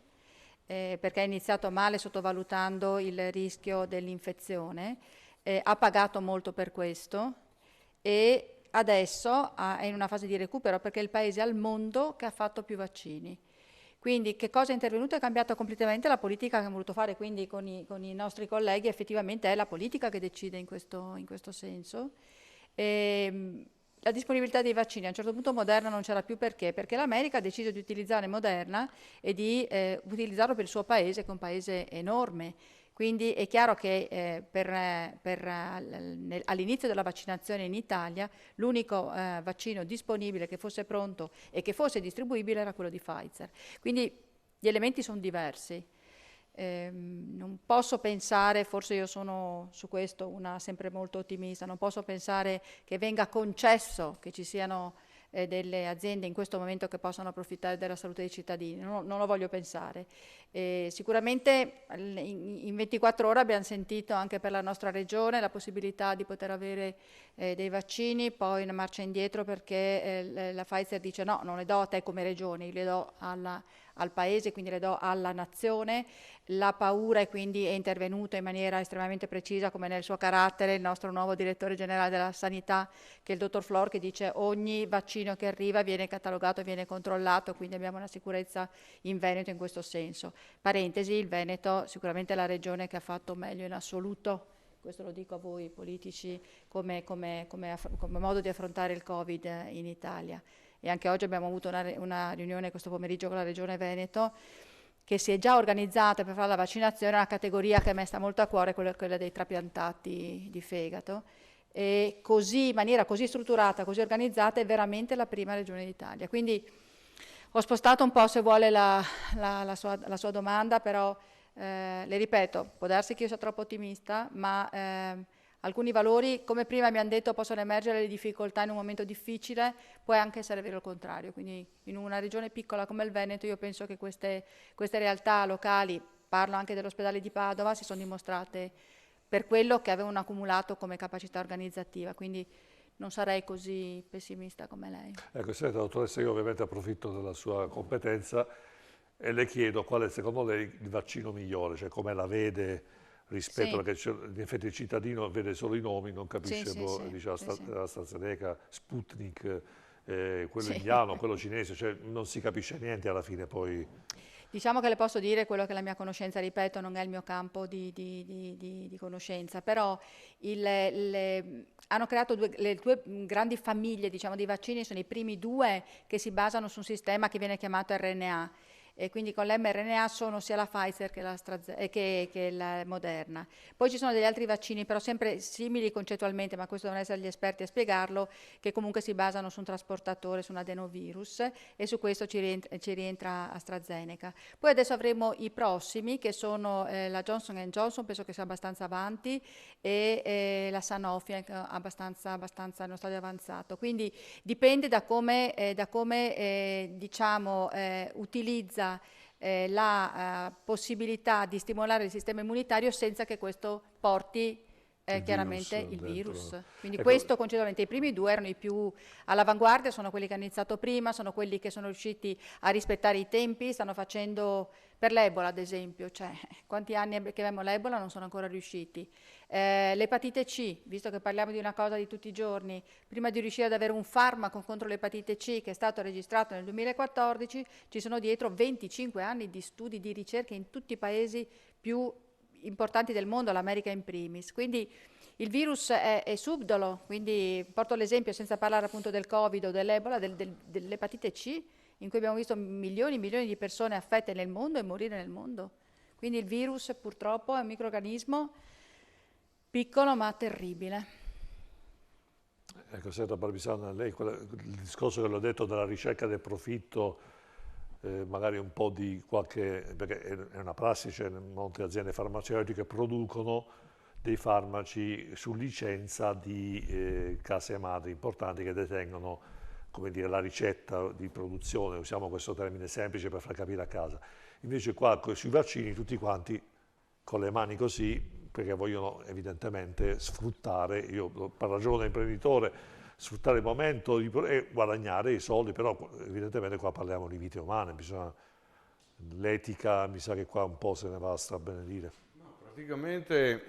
perché ha iniziato male sottovalutando il rischio dell'infezione, ha pagato molto per questo e adesso è in una fase di recupero perché è il paese al mondo che ha fatto più vaccini. Quindi che cosa è intervenuto? È cambiata completamente la politica che abbiamo voluto fare quindi con i nostri colleghi, effettivamente è la politica che decide in questo senso. La disponibilità dei vaccini, a un certo punto Moderna non c'era più perché? Perché l'America ha deciso di utilizzare Moderna e di utilizzarlo per il suo paese, che è un paese enorme. Quindi è chiaro che all'inizio della vaccinazione in Italia l'unico vaccino disponibile che fosse pronto e che fosse distribuibile era quello di Pfizer. Quindi gli elementi sono diversi. Non posso pensare, forse io sono su questo una sempre molto ottimista, non posso pensare che venga concesso che ci siano delle aziende in questo momento che possano approfittare della salute dei cittadini, non lo voglio pensare. Sicuramente in 24 ore abbiamo sentito anche per la nostra regione la possibilità di poter avere dei vaccini, poi una marcia indietro perché la Pfizer dice no, non le do a te come regione, le do al paese, quindi le do alla nazione. La paura e quindi è intervenuto in maniera estremamente precisa, come nel suo carattere, il nostro nuovo direttore generale della sanità, che è il dottor Flor, che dice ogni vaccino che arriva viene catalogato, viene controllato, quindi abbiamo una sicurezza in Veneto in questo senso. Parentesi, il Veneto sicuramente è la regione che ha fatto meglio in assoluto, questo lo dico a voi politici, come modo di affrontare il Covid in Italia. E anche oggi abbiamo avuto una riunione questo pomeriggio con la Regione Veneto che si è già organizzata per fare la vaccinazione, una categoria che a me sta molto a cuore, quella dei trapiantati di fegato, e così, in maniera così strutturata, così organizzata, è veramente la prima regione d'Italia. Quindi ho spostato un po', se vuole, la sua domanda, però le ripeto, può darsi che io sia troppo ottimista, ma alcuni valori, come prima mi hanno detto, possono emergere le difficoltà in un momento difficile, può anche essere vero il contrario. Quindi in una regione piccola come il Veneto io penso che queste realtà locali, parlo anche dell'ospedale di Padova, si sono dimostrate per quello che avevano accumulato come capacità organizzativa. Quindi non sarei così pessimista come lei. Ecco, senta, dottoressa, io ovviamente approfitto della sua competenza e le chiedo qual è secondo lei il vaccino migliore, cioè come la vede rispetto a perché in effetti il cittadino vede solo i nomi, non capisce, dice AstraZeneca, Sputnik, quello indiano, quello cinese, cioè non si capisce niente alla fine poi. Diciamo che le posso dire quello che è la mia conoscenza, ripeto, non è il mio campo di conoscenza, però hanno creato le due grandi famiglie, diciamo, di vaccini, sono i primi due che si basano su un sistema che viene chiamato RNA. E quindi con l'mRNA sono sia la Pfizer che la Moderna. Poi ci sono degli altri vaccini, però sempre simili concettualmente, ma questo devono essere gli esperti a spiegarlo, che comunque si basano su un trasportatore, su un adenovirus, e su questo ci rientra AstraZeneca. Poi adesso avremo i prossimi, che sono la Johnson & Johnson, penso che sia abbastanza avanti, e la Sanofi, abbastanza in uno stadio avanzato. Quindi dipende da come diciamo, utilizza la possibilità di stimolare il sistema immunitario senza che questo porti chiaramente il virus. Quindi ecco, questo concettualmente, i primi due erano i più all'avanguardia, sono quelli che hanno iniziato prima, sono quelli che sono riusciti a rispettare i tempi, stanno facendo per l'Ebola ad esempio, cioè quanti anni che abbiamo l'Ebola non sono ancora riusciti. L'epatite C, visto che parliamo di una cosa di tutti i giorni, prima di riuscire ad avere un farmaco contro l'epatite C che è stato registrato nel 2014, ci sono dietro 25 anni di studi, di ricerche in tutti i paesi più importanti del mondo, l'America in primis. Quindi il virus è subdolo, quindi porto l'esempio, senza parlare appunto del Covid o dell'Ebola, dell'epatite C, in cui abbiamo visto milioni e milioni di persone affette nel mondo e morire nel mondo. Quindi il virus purtroppo è un microrganismo piccolo ma terribile. Ecco, senta Barbisana, lei il discorso che l'ho detto della ricerca del profitto, magari un po' di qualche, perché è una prassi, cioè molte aziende farmaceutiche producono dei farmaci su licenza di case madri importanti che detengono, come dire, la ricetta di produzione, usiamo questo termine semplice per far capire a casa. Invece qua sui vaccini tutti quanti con le mani così, perché vogliono evidentemente sfruttare, io ragiono da imprenditore, sfruttare il momento e guadagnare i soldi, però evidentemente qua parliamo di vite umane, l'etica mi sa che qua un po' se ne va a strabenedire. No, praticamente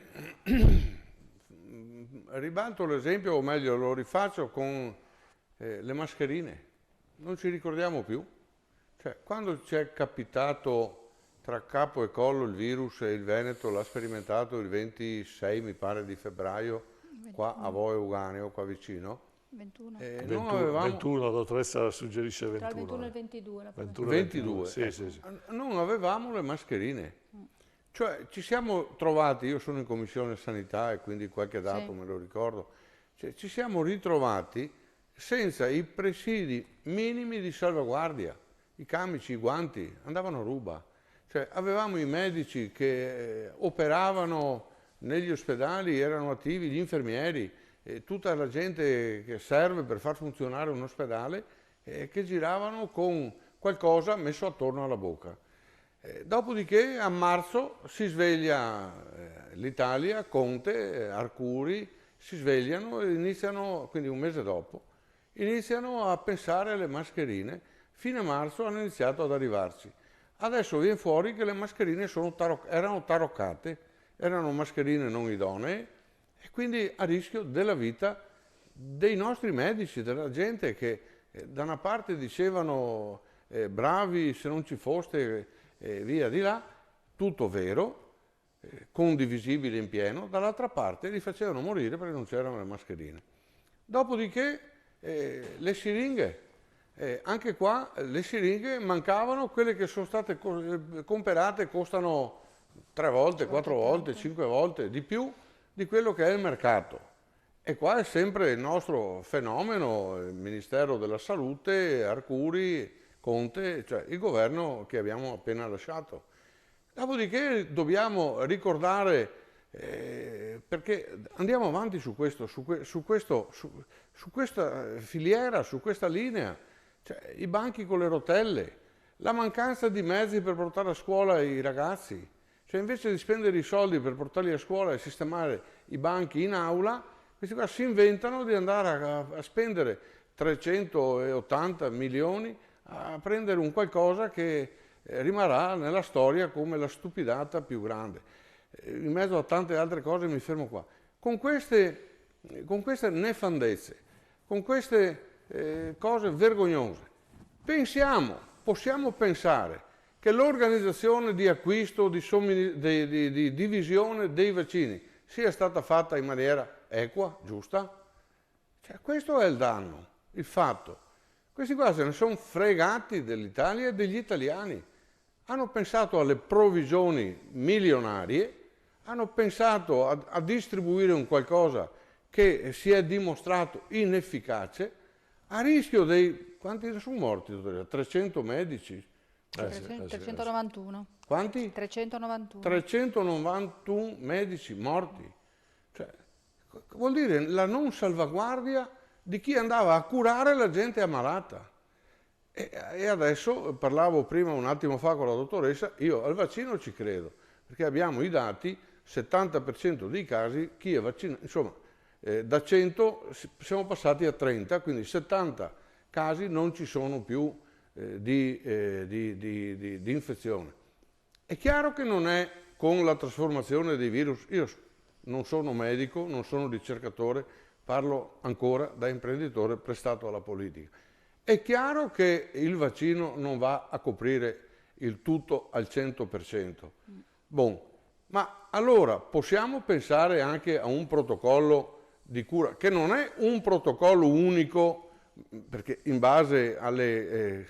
ribalto l'esempio, o meglio lo rifaccio con le mascherine. Non ci ricordiamo più. Cioè, quando ci è capitato tra capo e collo il virus e il Veneto l'ha sperimentato il 26, mi pare, di febbraio, 21. Qua a Voe Uganeo, qua vicino. 21. 21, la dottoressa suggerisce 21. Tra il 21 e il 22. 22. Sì, ecco. sì. Non avevamo le mascherine. Cioè, ci siamo trovati, io sono in commissione sanità e quindi qualche dato me lo ricordo, cioè, ci siamo ritrovati senza i presidi minimi di salvaguardia, i camici, i guanti, andavano a ruba. Cioè, avevamo i medici che operavano negli ospedali, erano attivi, gli infermieri, tutta la gente che serve per far funzionare un ospedale, che giravano con qualcosa messo attorno alla bocca. Dopodiché a marzo si sveglia l'Italia, Conte, Arcuri, si svegliano e iniziano, quindi un mese dopo, iniziano a pensare alle mascherine. Fine marzo hanno iniziato ad arrivarci. Adesso viene fuori che le mascherine erano taroccate, erano mascherine non idonee e quindi a rischio della vita dei nostri medici, della gente che da una parte dicevano bravi se non ci foste via di là, tutto vero, condivisibile in pieno, dall'altra parte li facevano morire perché non c'erano le mascherine. Dopodiché le siringhe. Anche qua le siringhe mancavano, quelle che sono state comprate costano 3 volte, 4 volte, 5 volte di più di quello che è il mercato. E qua è sempre il nostro fenomeno, il Ministero della Salute, Arcuri, Conte, cioè il governo che abbiamo appena lasciato. Dopodiché dobbiamo ricordare, perché andiamo avanti su questa filiera, su questa linea. Cioè, i banchi con le rotelle, la mancanza di mezzi per portare a scuola i ragazzi. Cioè, invece di spendere i soldi per portarli a scuola e sistemare i banchi in aula, questi qua si inventano di andare a spendere 380 milioni a prendere un qualcosa che rimarrà nella storia come la stupidata più grande. In mezzo a tante altre cose mi fermo qua. Con queste nefandezze, con queste cose vergognose, possiamo pensare che l'organizzazione di acquisto, di divisione dei vaccini sia stata fatta in maniera equa, giusta? Cioè, questo è il danno, il fatto. Questi qua se ne sono fregati dell'Italia e degli italiani. Hanno pensato alle provvigioni milionarie, hanno pensato a distribuire un qualcosa che si è dimostrato inefficace, a rischio dei... Quanti ne sono morti? 300 medici? 391. Quanti? 391. 391 medici morti. Cioè, vuol dire la non salvaguardia di chi andava a curare la gente ammalata. E adesso, parlavo prima un attimo fa con la dottoressa, io al vaccino ci credo, perché abbiamo i dati, 70% dei casi, chi è vaccinato, insomma, da 100 siamo passati a 30, quindi 70 casi non ci sono più di infezione. È chiaro che non è con la trasformazione dei virus, io non sono medico, non sono ricercatore, parlo ancora da imprenditore prestato alla politica. È chiaro che il vaccino non va a coprire il tutto al 100%. Bon, ma allora possiamo pensare anche a un protocollo di cura, che non è un protocollo unico, perché in base alle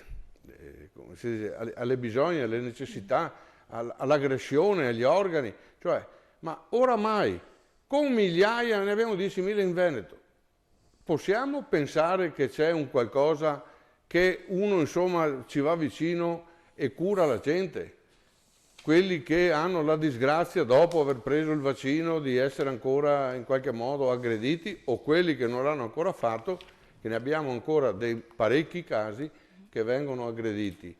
bisogni, alle necessità, all'aggressione, agli organi, cioè, ma oramai con migliaia, ne abbiamo 10.000 in Veneto, possiamo pensare che c'è un qualcosa che uno insomma ci va vicino e cura la gente? Quelli che hanno la disgrazia dopo aver preso il vaccino di essere ancora in qualche modo aggrediti, o quelli che non l'hanno ancora fatto, che ne abbiamo ancora dei parecchi casi che vengono aggrediti.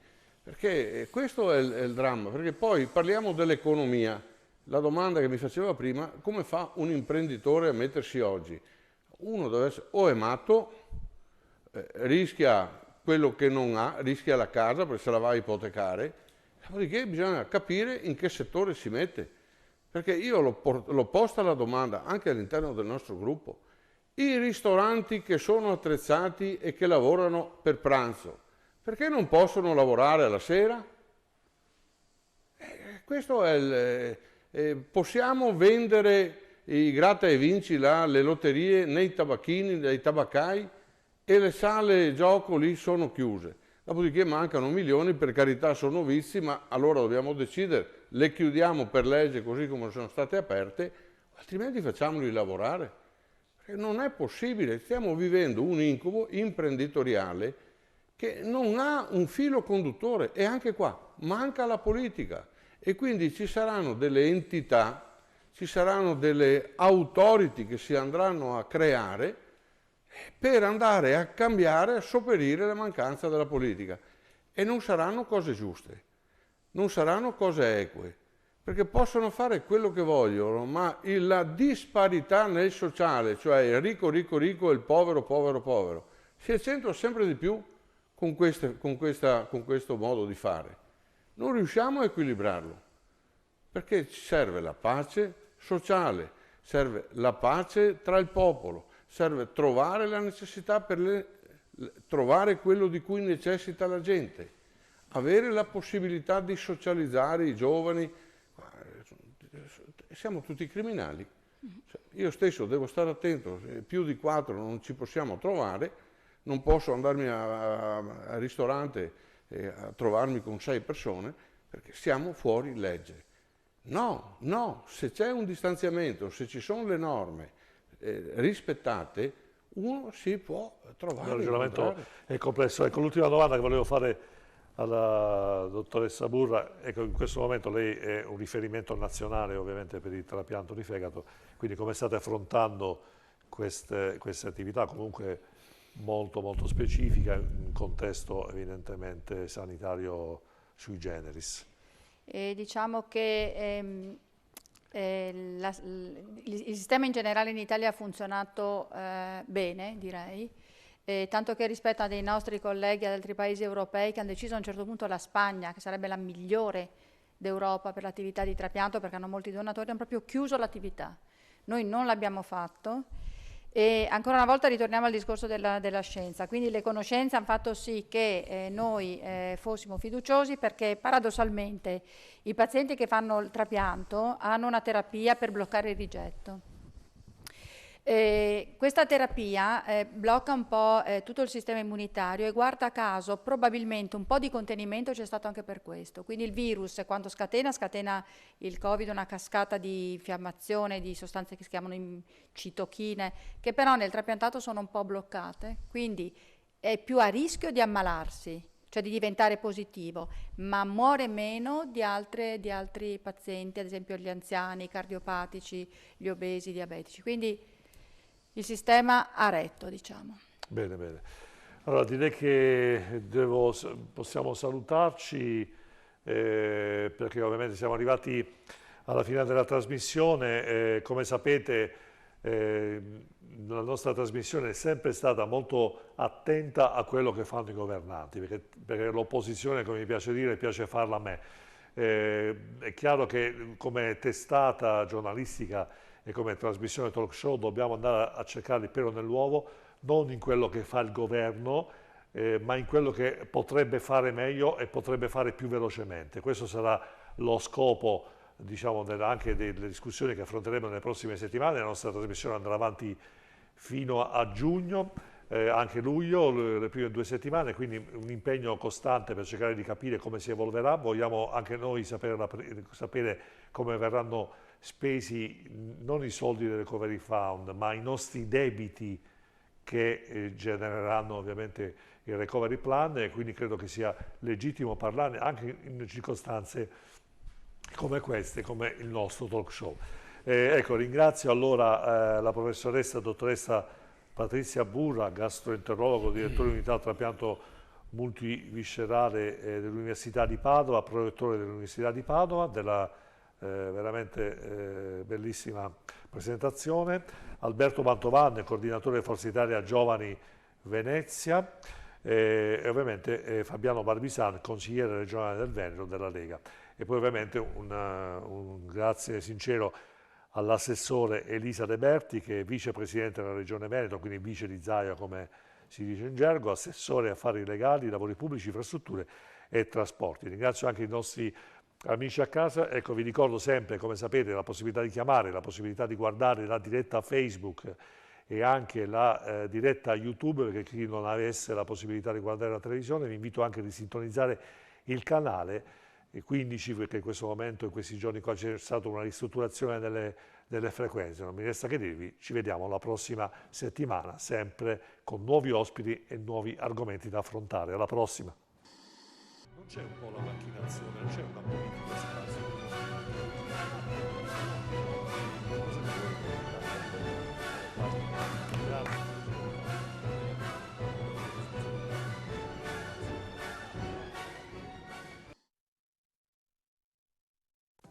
Perché questo è il dramma, perché poi parliamo dell'economia, la domanda che mi faceva prima, come fa un imprenditore a mettersi oggi? Uno deve essere, o è matto, rischia quello che non ha, rischia la casa perché se la va a ipotecare, dopodiché bisogna capire in che settore si mette. Perché io l'ho posta la domanda anche all'interno del nostro gruppo. I ristoranti che sono attrezzati e che lavorano per pranzo, perché non possono lavorare alla sera? Questo è possiamo vendere i gratta e vinci là, le lotterie nei tabacchini, nei tabaccai e le sale gioco lì sono chiuse. Dopodiché mancano milioni, per carità sono vizi, ma allora dobbiamo decidere, le chiudiamo per legge così come sono state aperte, altrimenti facciamoli lavorare. Perché non è possibile, stiamo vivendo un incubo imprenditoriale che non ha un filo conduttore e anche qua manca la politica e quindi ci saranno delle entità, ci saranno delle authority che si andranno a creare per andare a cambiare, a sopperire la mancanza della politica. E non saranno cose giuste, non saranno cose eque, perché possono fare quello che vogliono, ma la disparità nel sociale, cioè il ricco, ricco, ricco e il povero, povero, povero, si accentua sempre di più con questo modo di fare. Non riusciamo a equilibrarlo, perché ci serve la pace sociale, serve la pace tra il popolo, serve trovare la necessità trovare quello di cui necessita la gente, avere la possibilità di socializzare i giovani. Siamo tutti criminali. Io stesso devo stare attento, più di 4 non ci possiamo trovare, non posso andarmi al ristorante a trovarmi con 6 persone perché siamo fuori legge. No, no, se c'è un distanziamento, se ci sono le norme rispettate, uno si può trovare. Il ragionamento è complesso. Ecco, l'ultima domanda che volevo fare alla dottoressa Burra, ecco, in questo momento lei è un riferimento nazionale ovviamente per il trapianto di fegato, quindi come state affrontando queste attività comunque molto molto specifica in un contesto evidentemente sanitario sui generis? Diciamo che il sistema in generale in Italia ha funzionato bene, direi, tanto che rispetto a dei nostri colleghi ad altri paesi europei che hanno deciso a un certo punto la Spagna, che sarebbe la migliore d'Europa per l'attività di trapianto perché hanno molti donatori, hanno proprio chiuso l'attività. Noi non l'abbiamo fatto e ancora una volta ritorniamo al discorso della scienza, quindi le conoscenze hanno fatto sì che noi fossimo fiduciosi perché paradossalmente i pazienti che fanno il trapianto hanno una terapia per bloccare il rigetto. Questa terapia blocca un po' tutto il sistema immunitario e guarda caso probabilmente un po' di contenimento c'è stato anche per questo. Quindi il virus quando scatena il Covid, una cascata di infiammazione, di sostanze che si chiamano citochine, che però nel trapiantato sono un po' bloccate, quindi è più a rischio di ammalarsi, cioè di diventare positivo, ma muore meno di altri pazienti, ad esempio gli anziani, i cardiopatici, gli obesi, i diabetici. Quindi il sistema ha retto, diciamo. Bene, bene. Allora direi che possiamo salutarci perché ovviamente siamo arrivati alla fine della trasmissione. Come sapete la nostra trasmissione è sempre stata molto attenta a quello che fanno i governanti, perché l'opposizione, come mi piace dire, piace farla a me. È chiaro che come testata giornalistica e come trasmissione talk show dobbiamo andare a cercare il pelo nell'uovo, non in quello che fa il governo, ma in quello che potrebbe fare meglio e potrebbe fare più velocemente. Questo sarà lo scopo, diciamo, anche delle discussioni che affronteremo nelle prossime settimane. La nostra trasmissione andrà avanti fino a giugno, anche luglio, le prime 2 settimane, quindi un impegno costante per cercare di capire come si evolverà. Vogliamo anche noi sapere come verranno spesi non i soldi del Recovery Fund, ma i nostri debiti che genereranno ovviamente il Recovery Plan, e quindi credo che sia legittimo parlarne anche in circostanze come queste, come il nostro talk show. Ecco, ringrazio allora la professoressa dottoressa Patrizia Burra, gastroenterologo, direttore unità trapianto multiviscerale dell'Università di Padova, prorettore dell'Università di Padova, della veramente bellissima presentazione. Alberto Mantovan, coordinatore Forza Italia Giovani Venezia, e ovviamente Fabiano Barbisan, consigliere regionale del Veneto della Lega. E poi ovviamente un grazie sincero all'assessore Elisa De Berti, che è vicepresidente della Regione Veneto, quindi vice di Zaia come si dice in gergo, assessore affari legali, lavori pubblici, infrastrutture e trasporti. Ringrazio anche i nostri amici a casa. Ecco, vi ricordo sempre, come sapete, la possibilità di chiamare, la possibilità di guardare la diretta Facebook e anche la diretta YouTube, perché chi non avesse la possibilità di guardare la televisione, vi invito anche a sintonizzare il canale 15, perché in questo momento, in questi giorni qua, c'è stata una ristrutturazione delle frequenze. Non mi resta che dirvi, ci vediamo la prossima settimana, sempre con nuovi ospiti e nuovi argomenti da affrontare. Alla prossima! Non c'è un po' la macchinazione, non c'è una politica scarsa.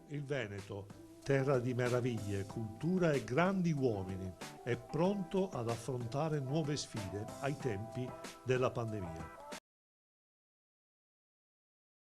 Il Veneto, terra di meraviglie, cultura e grandi uomini, è pronto ad affrontare nuove sfide ai tempi della pandemia.